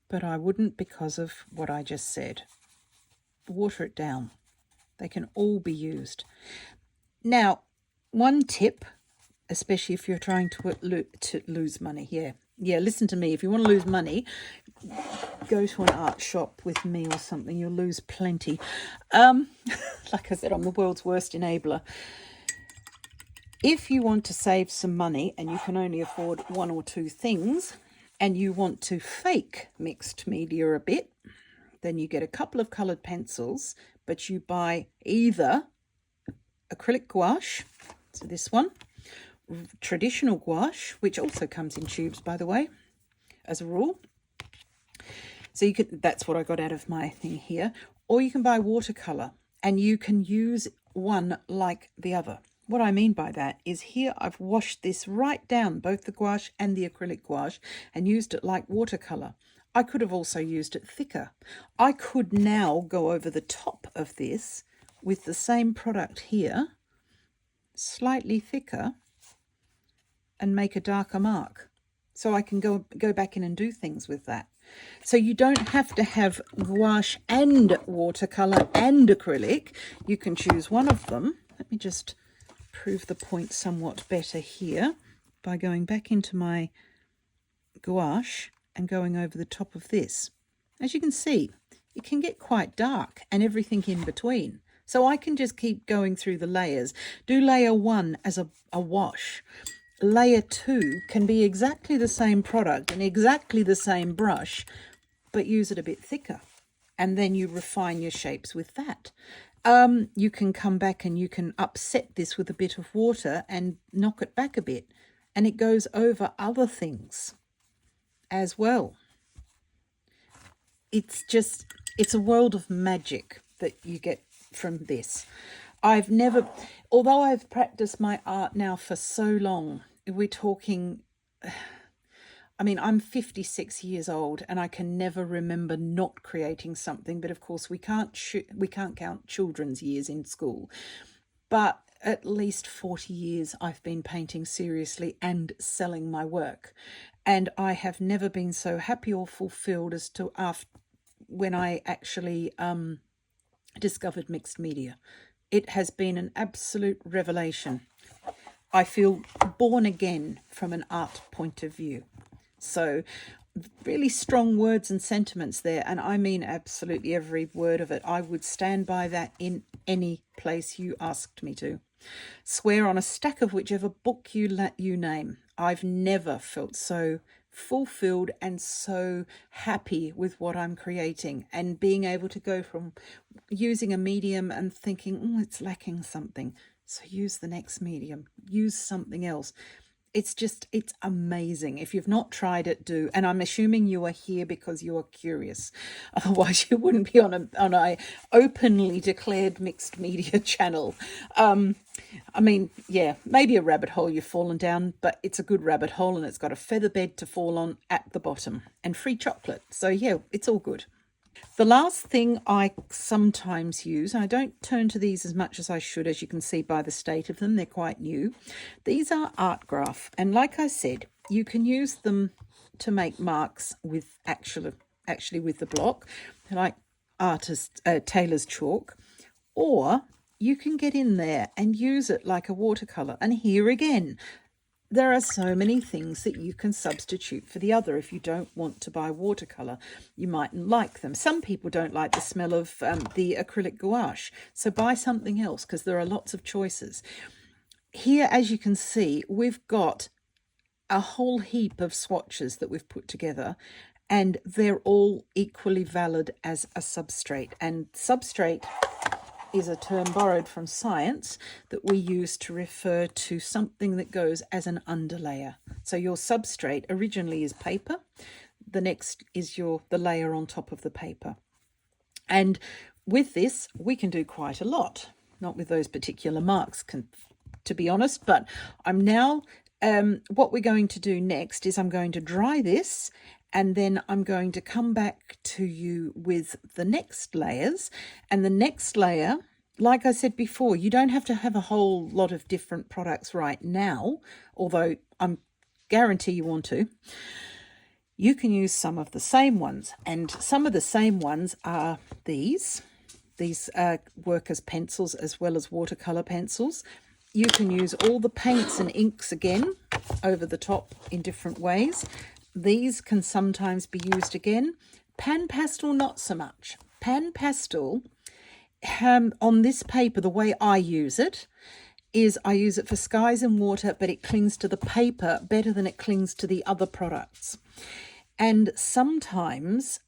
[SPEAKER 1] but I wouldn't because of what I just said. Water it down. They can all be used. Now, one tip, especially if you're trying to lose money. Yeah, listen to me. If you want to lose money, go to an art shop with me or something. You'll lose plenty. Like I said, I'm the world's worst enabler. If you want to save some money and you can only afford one or two things and you want to fake mixed media a bit, then you get a couple of coloured pencils, but you buy either acrylic gouache, so this one, traditional gouache, which also comes in tubes, by the way, as a rule. So you could, that's what I got out of my thing here. Or you can buy watercolour, and you can use one like the other. What I mean by that is here I've washed this right down, both the gouache and the acrylic gouache, and used it like watercolour. I could have also used it thicker. I could now go over the top of this with the same product here, slightly thicker, and make a darker mark. So I can go back in and do things with that. So you don't have to have gouache and watercolour and acrylic. You can choose one of them. Let me just prove the point somewhat better here by going back into my gouache and going over the top of this. As you can see, it can get quite dark and everything in between. So I can just keep going through the layers. Do layer one as a wash. Layer two can be exactly the same product and exactly the same brush, but use it a bit thicker. And then you refine your shapes with that. You can come back and you can upset this with a bit of water and knock it back a bit. And it goes over other things as well. It's a world of magic that you get from this. Although I've practiced my art now for so long, we're talking, I'm 56 years old and I can never remember not creating something. But of course we can't count children's years in school. But at least 40 years I've been painting seriously and selling my work. And I have never been so happy or fulfilled as to when I actually discovered mixed media. It has been an absolute revelation. I feel born again from an art point of view. So really strong words and sentiments there, and I mean absolutely every word of it. I would stand by that in any place you asked me to. Swear on a stack of whichever book you name. I've never felt so fulfilled and so happy with what I'm creating, and being able to go from using a medium and thinking, it's lacking something, so use the next medium, use something else. It's amazing. If you've not tried it, do. And I'm assuming you are here because you are curious. Otherwise, you wouldn't be on a openly declared mixed media channel. Maybe a rabbit hole you've fallen down, but it's a good rabbit hole and it's got a feather bed to fall on at the bottom and free chocolate. So yeah, it's all good. The last thing I sometimes use, and I don't turn to these as much as I should, as you can see by the state of them, they're quite new. These are art graph, and like I said, you can use them to make marks with actually with the block, like tailor's chalk, or you can get in there and use it like a watercolor. And here again, there are so many things that you can substitute for the other. If you don't want to buy watercolor, you mightn't like them. Some people don't like the smell of the acrylic gouache, so buy something else because there are lots of choices. Here, as you can see, we've got a whole heap of swatches that we've put together, and they're all equally valid as a substrate. And substrate is a term borrowed from science that we use to refer to something that goes as an underlayer. So your substrate originally is paper. The next is the layer on top of the paper. And with this, we can do quite a lot. Not with those particular marks, to be honest, but I'm now, what we're going to do next is I'm going to dry this, and then I'm going to come back to you with the next layers. And the next layer, like I said before, you don't have to have a whole lot of different products right now, although I guarantee you want to. You can use some of the same ones, and some of the same ones are these work as pencils as well as watercolor pencils. You can use all the paints and inks again over the top in different ways. These can sometimes be used again. Pan pastel, not so much. Pan pastel, on this paper, the way I use it is I use it for skies and water, but it clings to the paper better than it clings to the other products. And sometimes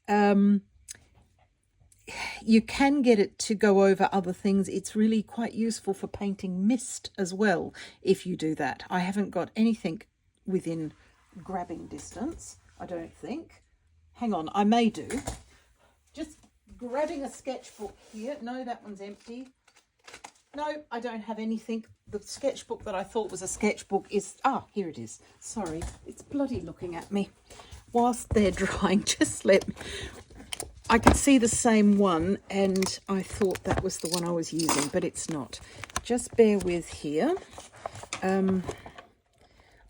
[SPEAKER 1] you can get it to go over other things. It's really quite useful for painting mist as well if you do that. I haven't got anything within grabbing distance, I don't think. Hang on, I may do. Just grabbing a sketchbook here. No, that one's empty. No, I don't have anything. The sketchbook that I thought was a sketchbook is... here it is. Sorry, it's bloody looking at me. Whilst they're drying, just let me... I could see the same one, and I thought that was the one I was using, but it's not. Just bear with here,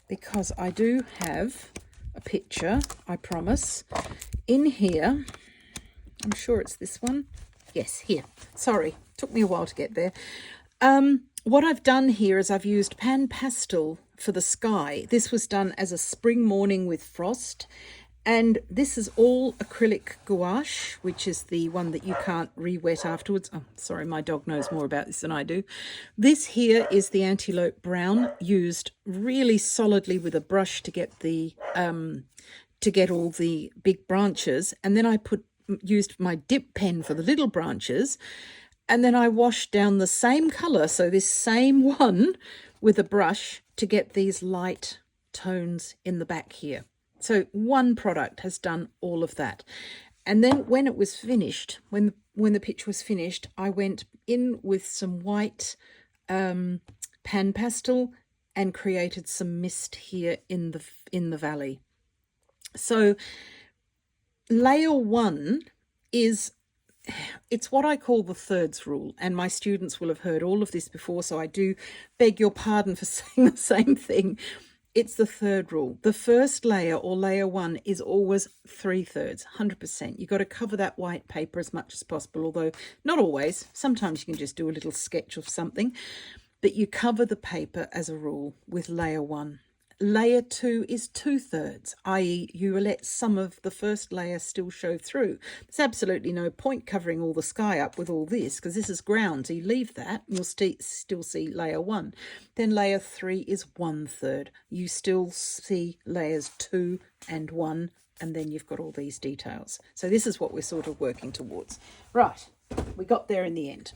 [SPEAKER 1] because I do have a picture, I promise, in here. I'm sure it's this one. Yes, here. Sorry, took me a while to get there. What I've done here is I've used pan pastel for the sky. This was done as a spring morning with frost. And this is all acrylic gouache, which is the one that you can't re-wet afterwards. Oh, sorry, my dog knows more about this than I do. This here is the antelope brown, used really solidly with a brush to get all the big branches. And then I used my dip pen for the little branches. And then I washed down the same colour, so this same one, with a brush to get these light tones in the back here. So one product has done all of that. And then when it was finished, when the picture was finished, I went in with some white pan pastel and created some mist here in the valley. So layer one it's what I call the thirds rule, and my students will have heard all of this before, so I do beg your pardon for saying the same thing. It's the third rule. The first layer, or layer one, is always 3/3, 100%. You've got to cover that white paper as much as possible, although not always. Sometimes you can just do a little sketch of something. But you cover the paper as a rule with layer one. Layer two is 2/3, i.e. you will let some of the first layer still show through. There's absolutely no point covering all the sky up with all this, because this is ground, so you leave that and you'll still see layer one. Then layer three is 1/3. You still see layers 2 and 1, and then you've got all these details. So this is what we're sort of working towards. Right, we got there in the end.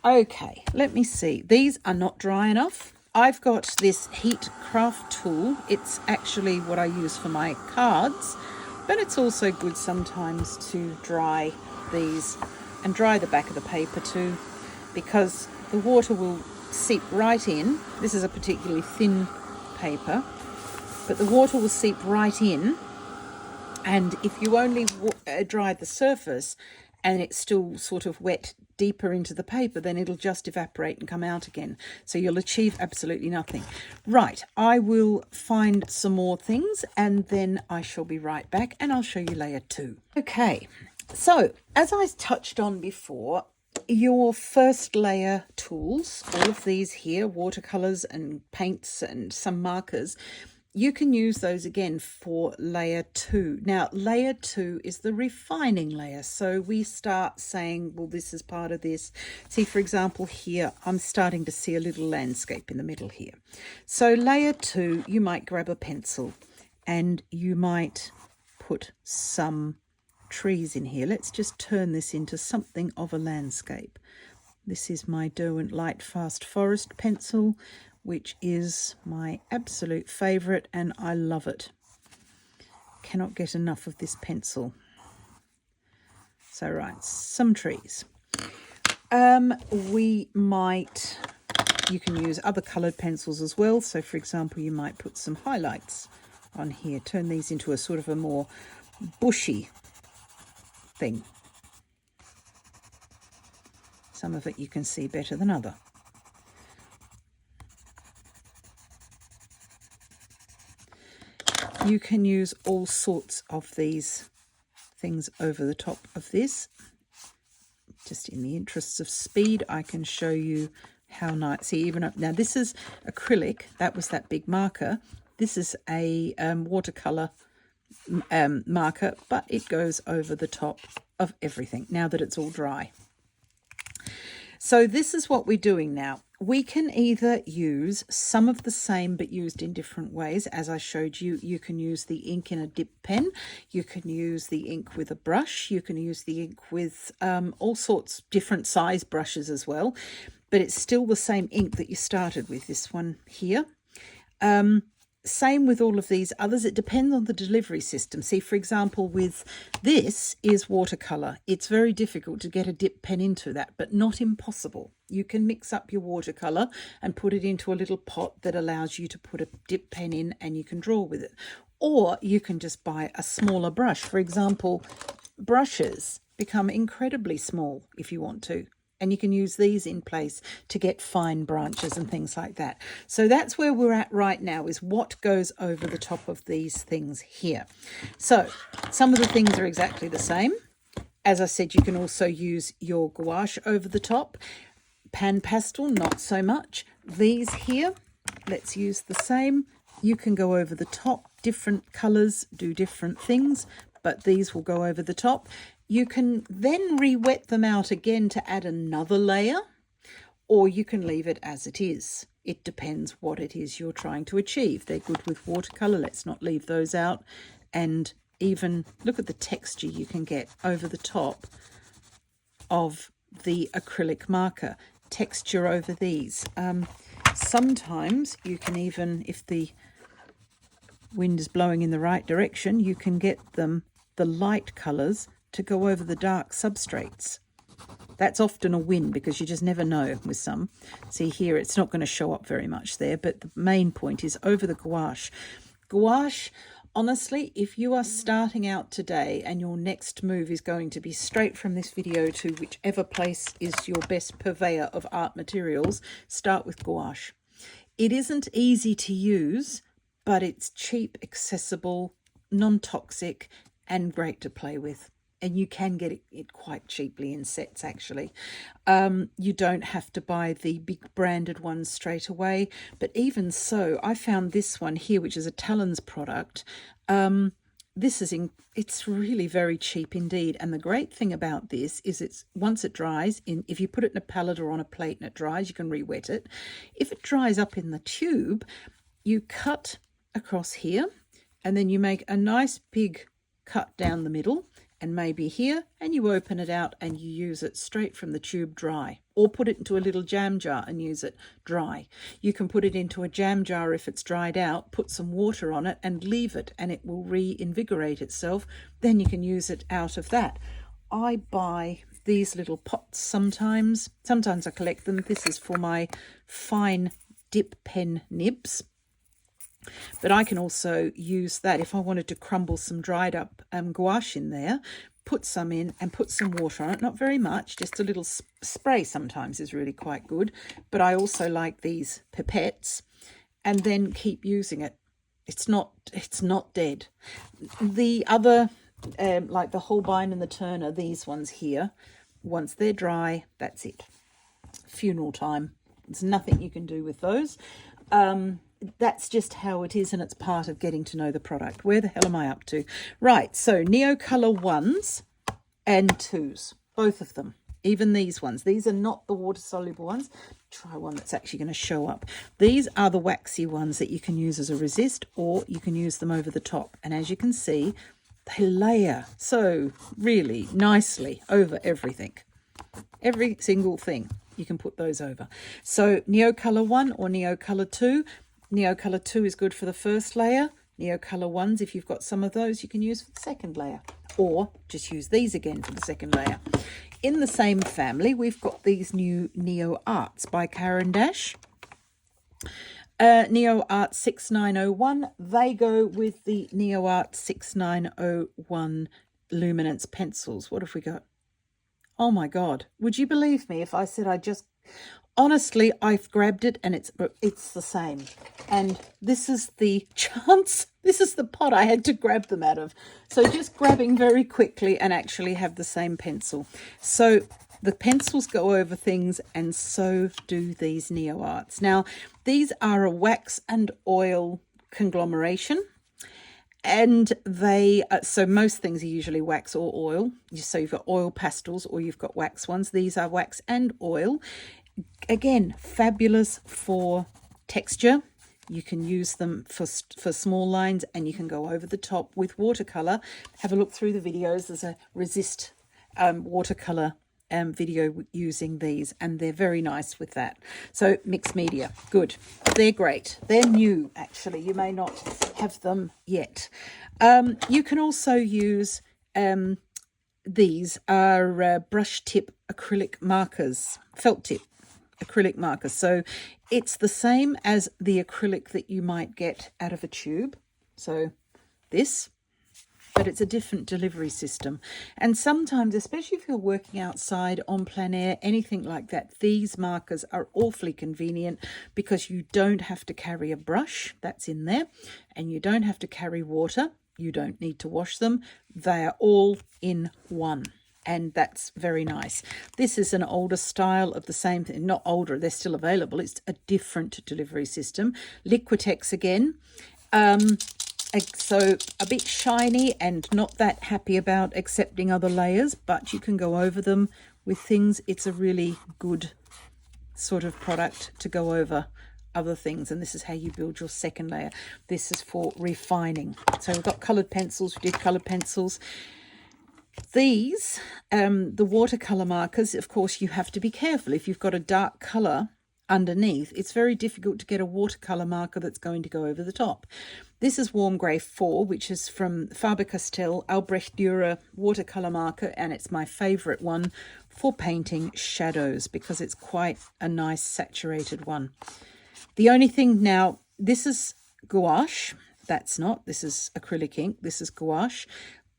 [SPEAKER 1] Okay, let me see. These are not dry enough. I've got this heat craft tool. It's actually what I use for my cards, but it's also good sometimes to dry these and dry the back of the paper too, because the water will seep right in. This is a particularly thin paper, but the water will seep right in, and if you only dry the surface and it's still sort of wet deeper into the paper, then it'll just evaporate and come out again. So you'll achieve absolutely nothing. Right, I will find some more things and then I shall be right back and I'll show you layer two. Okay, so as I touched on before, your first layer tools, all of these here, watercolors and paints and some markers, you can use those again for layer two. Now, layer two is the refining layer. So we start saying, well, this is part of this. See, for example, here, I'm starting to see a little landscape in the middle here. So layer two, you might grab a pencil and you might put some trees in here. Let's just turn this into something of a landscape. This is my Derwent Light Fast Forest pencil, which is my absolute favourite, and I love it. Cannot get enough of this pencil. So right, some trees. You can use other coloured pencils as well. So for example, you might put some highlights on here, turn these into a sort of a more bushy thing. Some of it you can see better than other. You can use all sorts of these things over the top of this. Just in the interests of speed, I can show you how nice. See, even up now, this is acrylic. That was that big marker. This is a watercolor marker, but it goes over the top of everything now that it's all dry. So this is what we're doing now. We can either use some of the same but used in different ways. As I showed you, you can use the ink in a dip pen. You can use the ink with a brush. You can use the ink with all sorts different size brushes as well. But it's still the same ink that you started with, this one here. Same with all of these others. It depends on the delivery system. See, for example, with this is watercolour. It's very difficult to get a dip pen into that, but not impossible. You can mix up your watercolour and put it into a little pot that allows you to put a dip pen in, and you can draw with it. Or you can just buy a smaller brush. For example, brushes become incredibly small if you want to. And you can use these in place to get fine branches and things like that. So that's where we're at right now, is what goes over the top of these things here. So some of the things are exactly the same. As I said, you can also use your gouache over the top. Pan pastel, not so much. These here, let's use the same. You can go over the top. Different colours do different things, but these will go over the top. You can then re-wet them out again to add another layer, or you can leave it as it is. It depends what it is you're trying to achieve. They're good with watercolour. Let's not leave those out. And even look at the texture you can get over the top of the acrylic marker. Texture over these. Sometimes you can even, if the wind is blowing in the right direction, you can get the light colours to go over the dark substrates. That's often a win, because you just never know with some. See here, it's not going to show up very much there, but the main point is over the gouache. Gouache, honestly, if you are starting out today and your next move is going to be straight from this video to whichever place is your best purveyor of art materials, start with gouache. It isn't easy to use, but it's cheap, accessible, non-toxic, and great to play with. And you can get it quite cheaply in sets, actually. You don't have to buy the big branded ones straight away. But even so, I found this one here, which is a Talons product. It's really very cheap indeed. And the great thing about this is once it dries, if you put it in a palette or on a plate and it dries, you can re-wet it. If it dries up in the tube, you cut across here, and then you make a nice big cut down the middle, and maybe here, and you open it out and you use it straight from the tube dry, or put it into a little jam jar and use it dry. You can put it into a jam jar if it's dried out, put some water on it and leave it, and it will reinvigorate itself. Then you can use it out of that. I buy these little pots sometimes. Sometimes I collect them. This is for my fine dip pen nibs. But I can also use that if I wanted to crumble some dried up gouache in there, put some in and put some water on it. Not very much, just a little spray sometimes is really quite good. But I also like these pipettes, and then keep using it. It's not dead. The other, like the Holbein and the Turner, these ones here, once they're dry, that's it. Funeral time. There's nothing you can do with those. That's just how it is, and it's part of getting to know the product. Where the hell am I up to? Right, so Neocolor 1s and 2s, both of them. Even these ones. These are not the water-soluble ones. Try one that's actually going to show up. These are the waxy ones that you can use as a resist, or you can use them over the top. And as you can see, they layer so really nicely over everything. Every single thing. you can put those over. So Neocolor 1 or Neocolor 2. Neocolor 2 is good for the first layer. Neocolor 1s, if you've got some of those, you can use for the second layer, or just use these again for the second layer. In the same family, we've got these new Neo Arts by Caran d'Ache. Neo Art 6901, they go with the Neo Art 6901 Luminance pencils. What have we got? Oh my God, would you believe me if I said honestly, I've grabbed it and it's the same. And this is the chance, this is the pot I had to grab them out of. So just grabbing very quickly and actually have the same pencil. So the pencils go over things, and so do these Neo Arts. Now, these are a wax and oil conglomeration. And they, so most things are usually wax or oil. So you've got oil pastels or you've got wax ones. These are wax and oil. Again, fabulous for texture. You can use them for small lines, and you can go over the top with watercolor. Have a look through the videos. There's a resist watercolor video using these, and they're very nice with that. So mixed media, good. They're great. They're new, actually. You may not have them yet. You can also use these are brush tip acrylic markers, felt tip acrylic markers. So it's the same as the acrylic that you might get out of a tube. So this, but it's a different delivery system. And sometimes, especially if you're working outside on plein air, anything like that, these markers are awfully convenient because you don't have to carry a brush, that's in there, and you don't have to carry water. You don't need to wash them. They are all in one, and that's very nice. This is an older style of the same thing. Not older, they're still available. It's a different delivery system. Liquitex again. So a bit shiny and not that happy about accepting other layers, but you can go over them with things. It's a really good sort of product to go over other things, and this is how you build your second layer. This is for refining. So we've got coloured pencils. We did coloured pencils. These, the watercolour markers, of course, you have to be careful. If you've got a dark colour underneath, it's very difficult to get a watercolour marker that's going to go over the top. This is Warm Grey 4, which is from Faber-Castell Albrecht Dürer watercolour marker, and it's my favourite one for painting shadows because it's quite a nice saturated one. The only thing now, this is gouache. That's not. This is acrylic ink. This is gouache.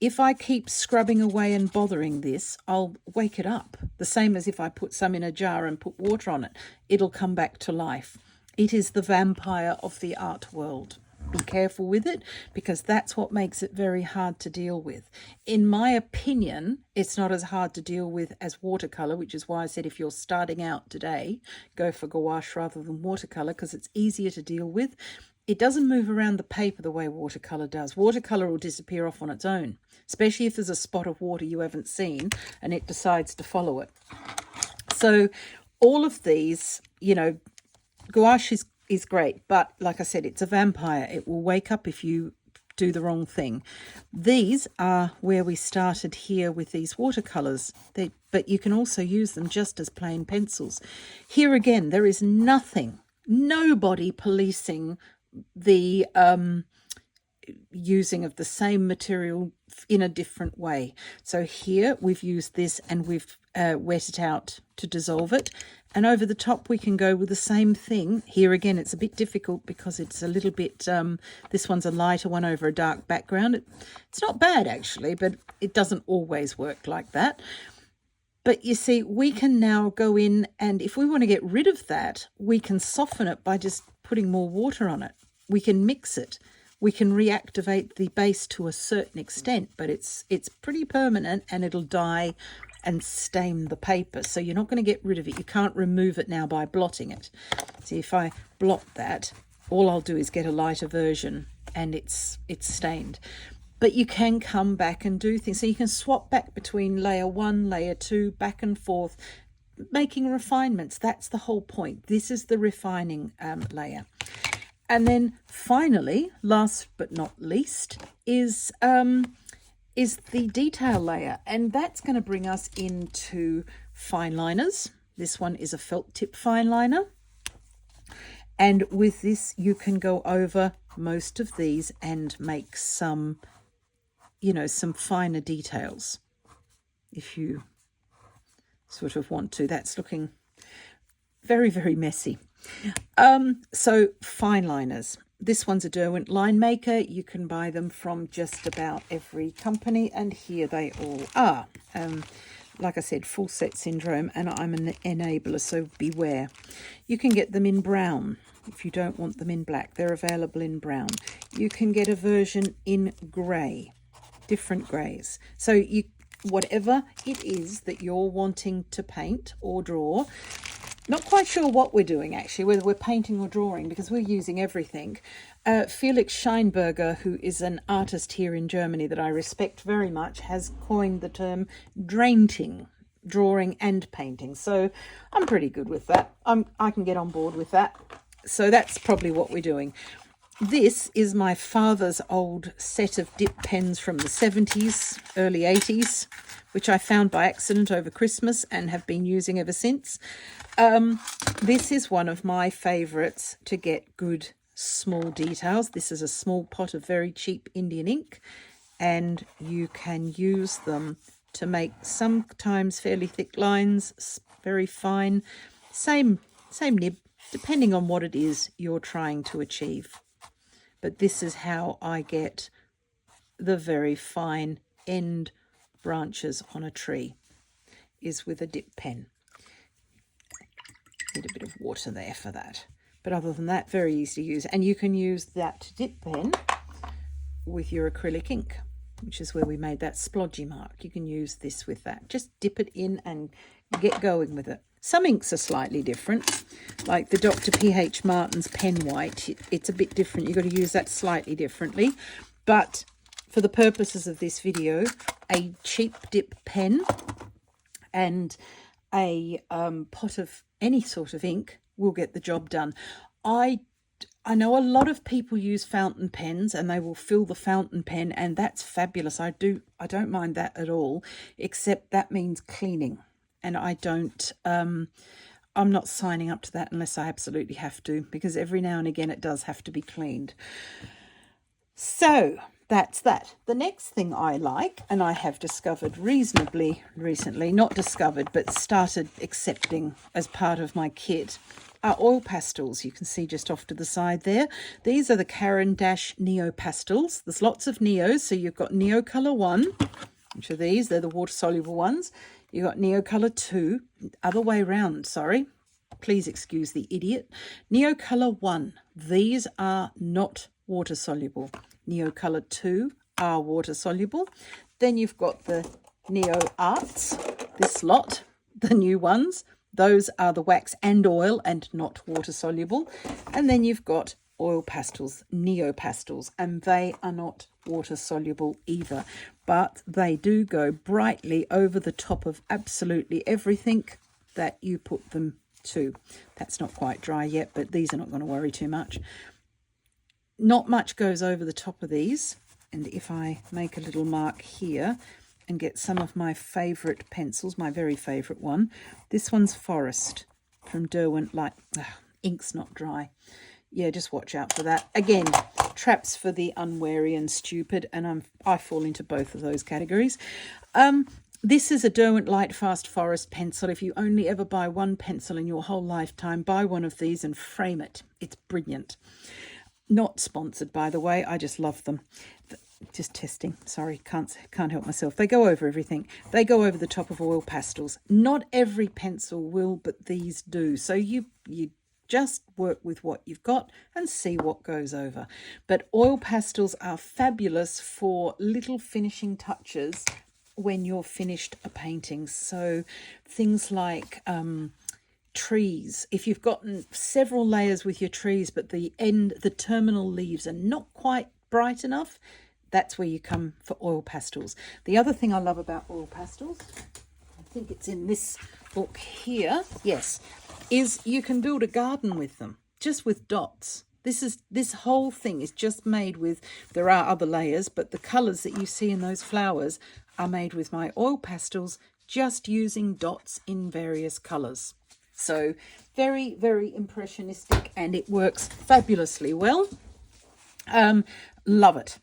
[SPEAKER 1] If I keep scrubbing away and bothering this, I'll wake it up. The same as if I put some in a jar and put water on it. It'll come back to life. It is the vampire of the art world. Be careful with it, because that's what makes it very hard to deal with. In my opinion, it's not as hard to deal with as watercolour, which is why I said if you're starting out today, go for gouache rather than watercolour, because it's easier to deal with. It doesn't move around the paper the way watercolour does. Watercolour will disappear off on its own, especially if there's a spot of water you haven't seen and it decides to follow it. So all of these, you know, gouache is great, but like I said, it's a vampire. It will wake up if you do the wrong thing. These are where we started here with these watercolours, but you can also use them just as plain pencils. Here again, there is nobody policing the using of the same material in a different way. So here we've used this and we've wet it out to dissolve it, and over the top we can go with the same thing. Here again it's a bit difficult because it's a little bit this one's a lighter one over a dark background. It's not bad actually, but it doesn't always work like that. But you see, we can now go in, and if we want to get rid of that, we can soften it by just putting more water on it. We can mix it. We can reactivate the base to a certain extent, but it's pretty permanent and it'll dye and stain the paper. So you're not going to get rid of it. You can't remove it now by blotting it. See, if I blot that, all I'll do is get a lighter version and it's stained. But you can come back and do things. So you can swap back between layer 1, layer 2, back and forth, making refinements. That's the whole point. This is the refining layer. And then finally, last but not least, is the detail layer. And that's going to bring us into fine liners. This one is a felt tip fine liner. And with this, you can go over most of these and make some, you know, some finer details if you sort of want to. That's looking very, very messy. So fine liners. This one's a Derwent line maker. You can buy them from just about every company, and here they all are. Like I said, full set syndrome, and I'm an enabler, so beware. You can get them in brown if you don't want them in black. They're available in brown. You can get a version in grey, different greys. So you, whatever it is that you're wanting to paint or draw, not quite sure what we're doing actually, whether we're painting or drawing, because we're using everything. Felix Scheinberger, who is an artist here in Germany that I respect very much, has coined the term drainting, drawing and painting. So I'm pretty good with that. I can get on board with that. So that's probably what we're doing. This is my father's old set of dip pens from the 70s, early 80s, which I found by accident over Christmas and have been using ever since. This is one of my favourites to get good small details. This is a small pot of very cheap Indian ink, and you can use them to make sometimes fairly thick lines, very fine, same nib, depending on what it is you're trying to achieve. But this is how I get the very fine end branches on a tree, is with a dip pen. Need a bit of water there for that. But other than that, very easy to use. And you can use that dip pen with your acrylic ink, which is where we made that splodgy mark. You can use this with that. Just dip it in and get going with it. Some inks are slightly different, like the Dr. P.H. Martin's Pen White. It's a bit different. You've got to use that slightly differently. But for the purposes of this video, a cheap dip pen and a pot of any sort of ink will get the job done. I know a lot of people use fountain pens and they will fill the fountain pen, and that's fabulous. I don't mind that at all, except that means cleaning, and I don't I'm not signing up to that unless I absolutely have to, because every now and again it does have to be cleaned. So that's that. The next thing I like, and I have discovered reasonably recently, not discovered, but started accepting as part of my kit, are oil pastels. You can see just off to the side there. These are the Caran d'Ache Neo pastels. There's lots of Neos. So you've got Neo Color 1, which are these. They're the water-soluble ones. You've got Neo Color 2, other way around, sorry. Please excuse the idiot. Neo Color 1, these are not water-soluble. Neo Color 2 are water-soluble. Then you've got the Neo Arts, this lot, the new ones. Those are the wax and oil and not water-soluble. And then you've got oil pastels, Neo pastels, and they are not water-soluble either. But they do go brightly over the top of absolutely everything that you put them to. That's not quite dry yet, but these are not going to worry too much. Not much goes over the top of these. And if I make a little mark here and get some of my favourite pencils, my very favourite one. This one's Forest from Derwent Light. Ink's not dry. Yeah, just watch out for that. Again, traps for the unwary and stupid, and I fall into both of those categories. This is a Derwent Light Fast Forest pencil. If you only ever buy one pencil in your whole lifetime, buy one of these and frame it. It's brilliant. Not sponsored, by the way. I just love them. Just testing. Sorry, can't help myself. They go over everything. They go over the top of oil pastels. Not every pencil will, but these do. So you just work with what you've got and see what goes over. But oil pastels are fabulous for little finishing touches when you're finished a painting. So things like trees. If you've gotten several layers with your trees, but the terminal leaves are not quite bright enough, that's where you come for oil pastels. The other thing I love about oil pastels, I think it's in this book here, yes, is you can build a garden with them, just with dots. This whole thing is just made with, there are other layers, but the colours that you see in those flowers are made with my oil pastels, just using dots in various colours. So very, very impressionistic, and it works fabulously well. Love it.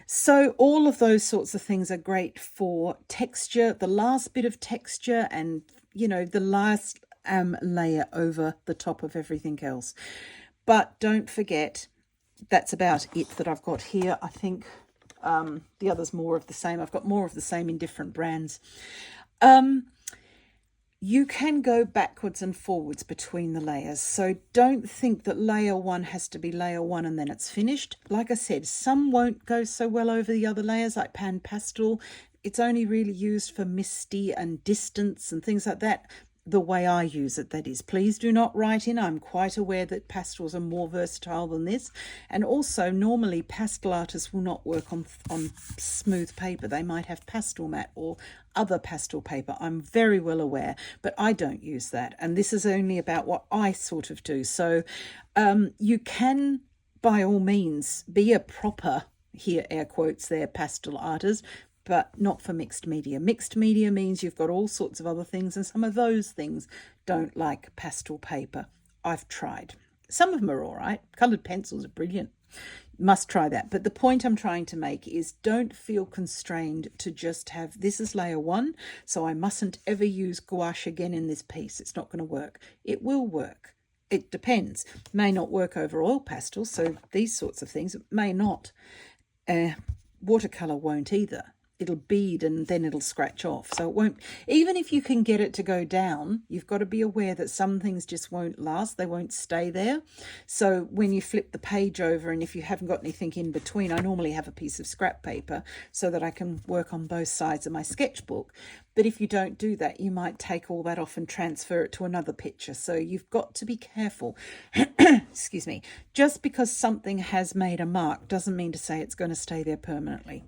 [SPEAKER 1] So all of those sorts of things are great for texture, the last bit of texture, and, you know, the last layer over the top of everything else. But don't forget, that's about it that I've got here. I think the other's more of the same. I've got more of the same in different brands. You can go backwards and forwards between the layers. So don't think that layer one has to be layer one and then it's finished. Like I said, some won't go so well over the other layers, like pan pastel. It's only really used for misty and distance and things like that. The way I use it, that is. Please do not write in. I'm quite aware that pastels are more versatile than this. And also, normally pastel artists will not work on smooth paper. They might have pastel matte or other pastel paper. I'm very well aware, but I don't use that. And this is only about what I sort of do. So you can, by all means, be a proper, here air quotes there, pastel artist, but not for mixed media. Mixed media means you've got all sorts of other things, and some of those things don't like pastel paper. I've tried. Some of them are all right. Coloured pencils are brilliant. Must try that. But the point I'm trying to make is don't feel constrained to just have, this is layer one, so I mustn't ever use gouache again in this piece. It's not going to work. It will work. It depends. May not work over oil pastels, so these sorts of things, it may not. Watercolour won't either. It'll bead and then it'll scratch off. So it won't, even if you can get it to go down, you've got to be aware that some things just won't last. They won't stay there. So when you flip the page over, and if you haven't got anything in between, I normally have a piece of scrap paper so that I can work on both sides of my sketchbook. But if you don't do that, you might take all that off and transfer it to another picture. So you've got to be careful. Excuse me. Just because something has made a mark doesn't mean to say it's going to stay there permanently.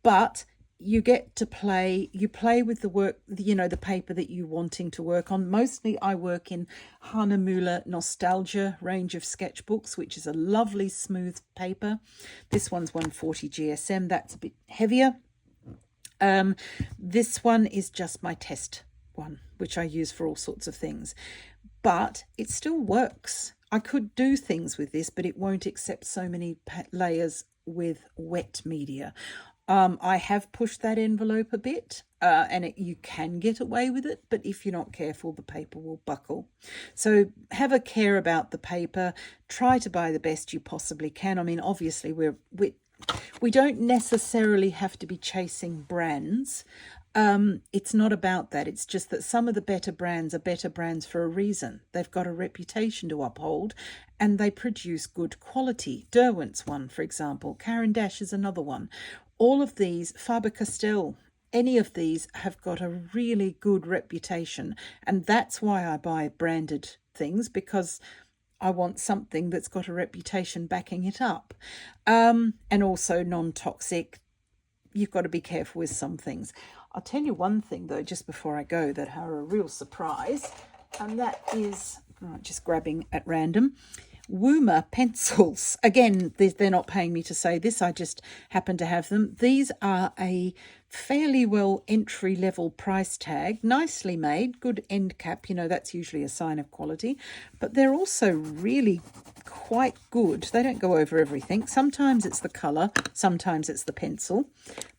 [SPEAKER 1] But you get to play, you play with the work, you know, the paper that you're wanting to work on. Mostly I work in Hahnemühle Nostalgia range of sketchbooks, which is a lovely smooth paper. This one's 140 GSM, that's a bit heavier. This one is just my test one, which I use for all sorts of things. But it still works. I could do things with this, but it won't accept so many layers with wet media. I have pushed that envelope a bit, and you can get away with it, but if you're not careful, the paper will buckle. So have a care about the paper. Try to buy the best you possibly can. I mean, obviously, we don't necessarily have to be chasing brands. It's not about that. It's just that some of the better brands are better brands for a reason. They've got a reputation to uphold, and they produce good quality. Derwent's one, for example. Caran d'Ache is another one. All of these, Faber-Castell, any of these have got a really good reputation. And that's why I buy branded things, because I want something that's got a reputation backing it up. And also non-toxic. You've got to be careful with some things. I'll tell you one thing, though, just before I go, that are a real surprise. And that is, just grabbing at random, Woomer pencils. Again, they're not paying me to say this. I just happen to have them. These are a fairly well entry-level price tag. Nicely made. Good end cap. You know, that's usually a sign of quality. But they're also really quite good. They don't go over everything. Sometimes it's the colour. Sometimes it's the pencil.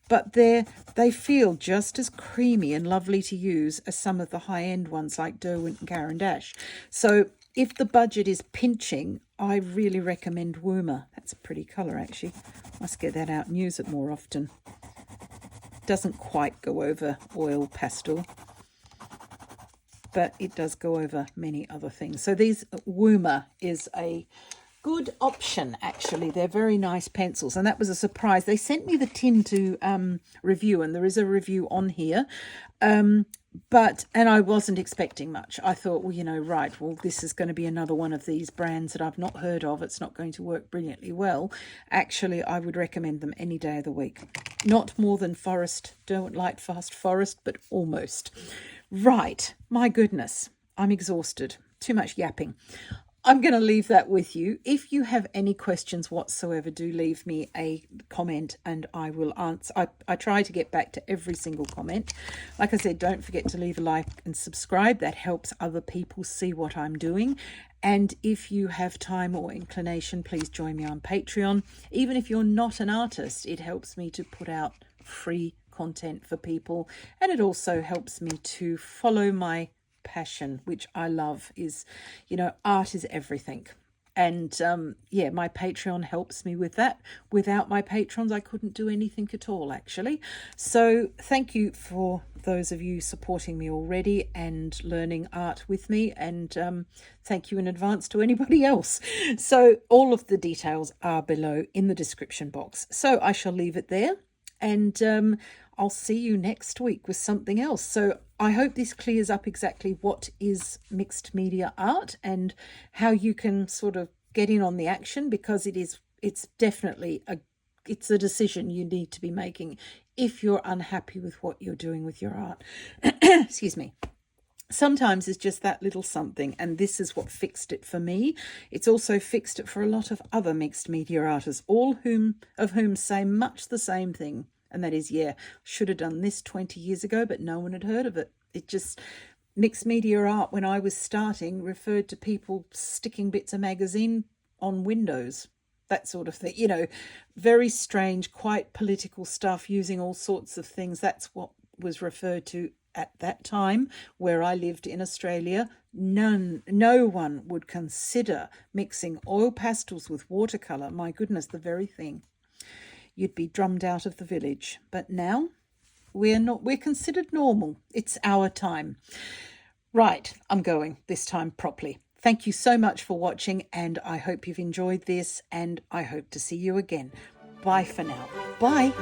[SPEAKER 1] But they feel just as creamy and lovely to use as some of the high-end ones like Derwent and Caran d'Ache. So if the budget is pinching, I really recommend Woomer. That's a pretty colour, actually. Must get that out and use it more often. Doesn't quite go over oil pastel, but it does go over many other things. So these Woomer is a good option, actually. They're very nice pencils, and that was a surprise. They sent me the tin to review, and there is a review on here. And I wasn't expecting much. I thought, well, you know, right, well, this is going to be another one of these brands that I've not heard of. It's not going to work brilliantly well. Actually, I would recommend them any day of the week. Not more than Forest. Don't like Fast Forest, but almost. Right. My goodness. I'm exhausted. Too much yapping. I'm going to leave that with you. If you have any questions whatsoever, do leave me a comment and I will answer. I try to get back to every single comment. Like I said, don't forget to leave a like and subscribe. That helps other people see what I'm doing. And if you have time or inclination, please join me on Patreon. Even if you're not an artist, it helps me to put out free content for people. And it also helps me to follow my passion, which I love. Is, art is everything. And yeah, my Patreon helps me with that. Without my patrons, I couldn't do anything at all, actually. So thank you for those of you supporting me already and learning art with me. And thank you in advance to anybody else. So all of the details are below in the description box. So I shall leave it there. And I'll see you next week with something else. So I hope this clears up exactly what is mixed media art and how you can sort of get in on the action, because it's definitely it's a decision you need to be making if you're unhappy with what you're doing with your art. Excuse me. Sometimes it's just that little something, and this is what fixed it for me. It's also fixed it for a lot of other mixed media artists, all of whom say much the same thing. And that is, yeah, should have done this 20 years ago, but no one had heard of it. It just, mixed media art, when I was starting, referred to people sticking bits of magazine on windows, that sort of thing. Very strange, quite political stuff, using all sorts of things. That's what was referred to at that time where I lived in Australia. No one would consider mixing oil pastels with watercolour. My goodness, the very thing. You'd be drummed out of the village. But now we're considered normal. It's our time. Right, I'm going this time properly. Thank you so much for watching, and I hope you've enjoyed this, and I hope to see you again. Bye for now. Bye.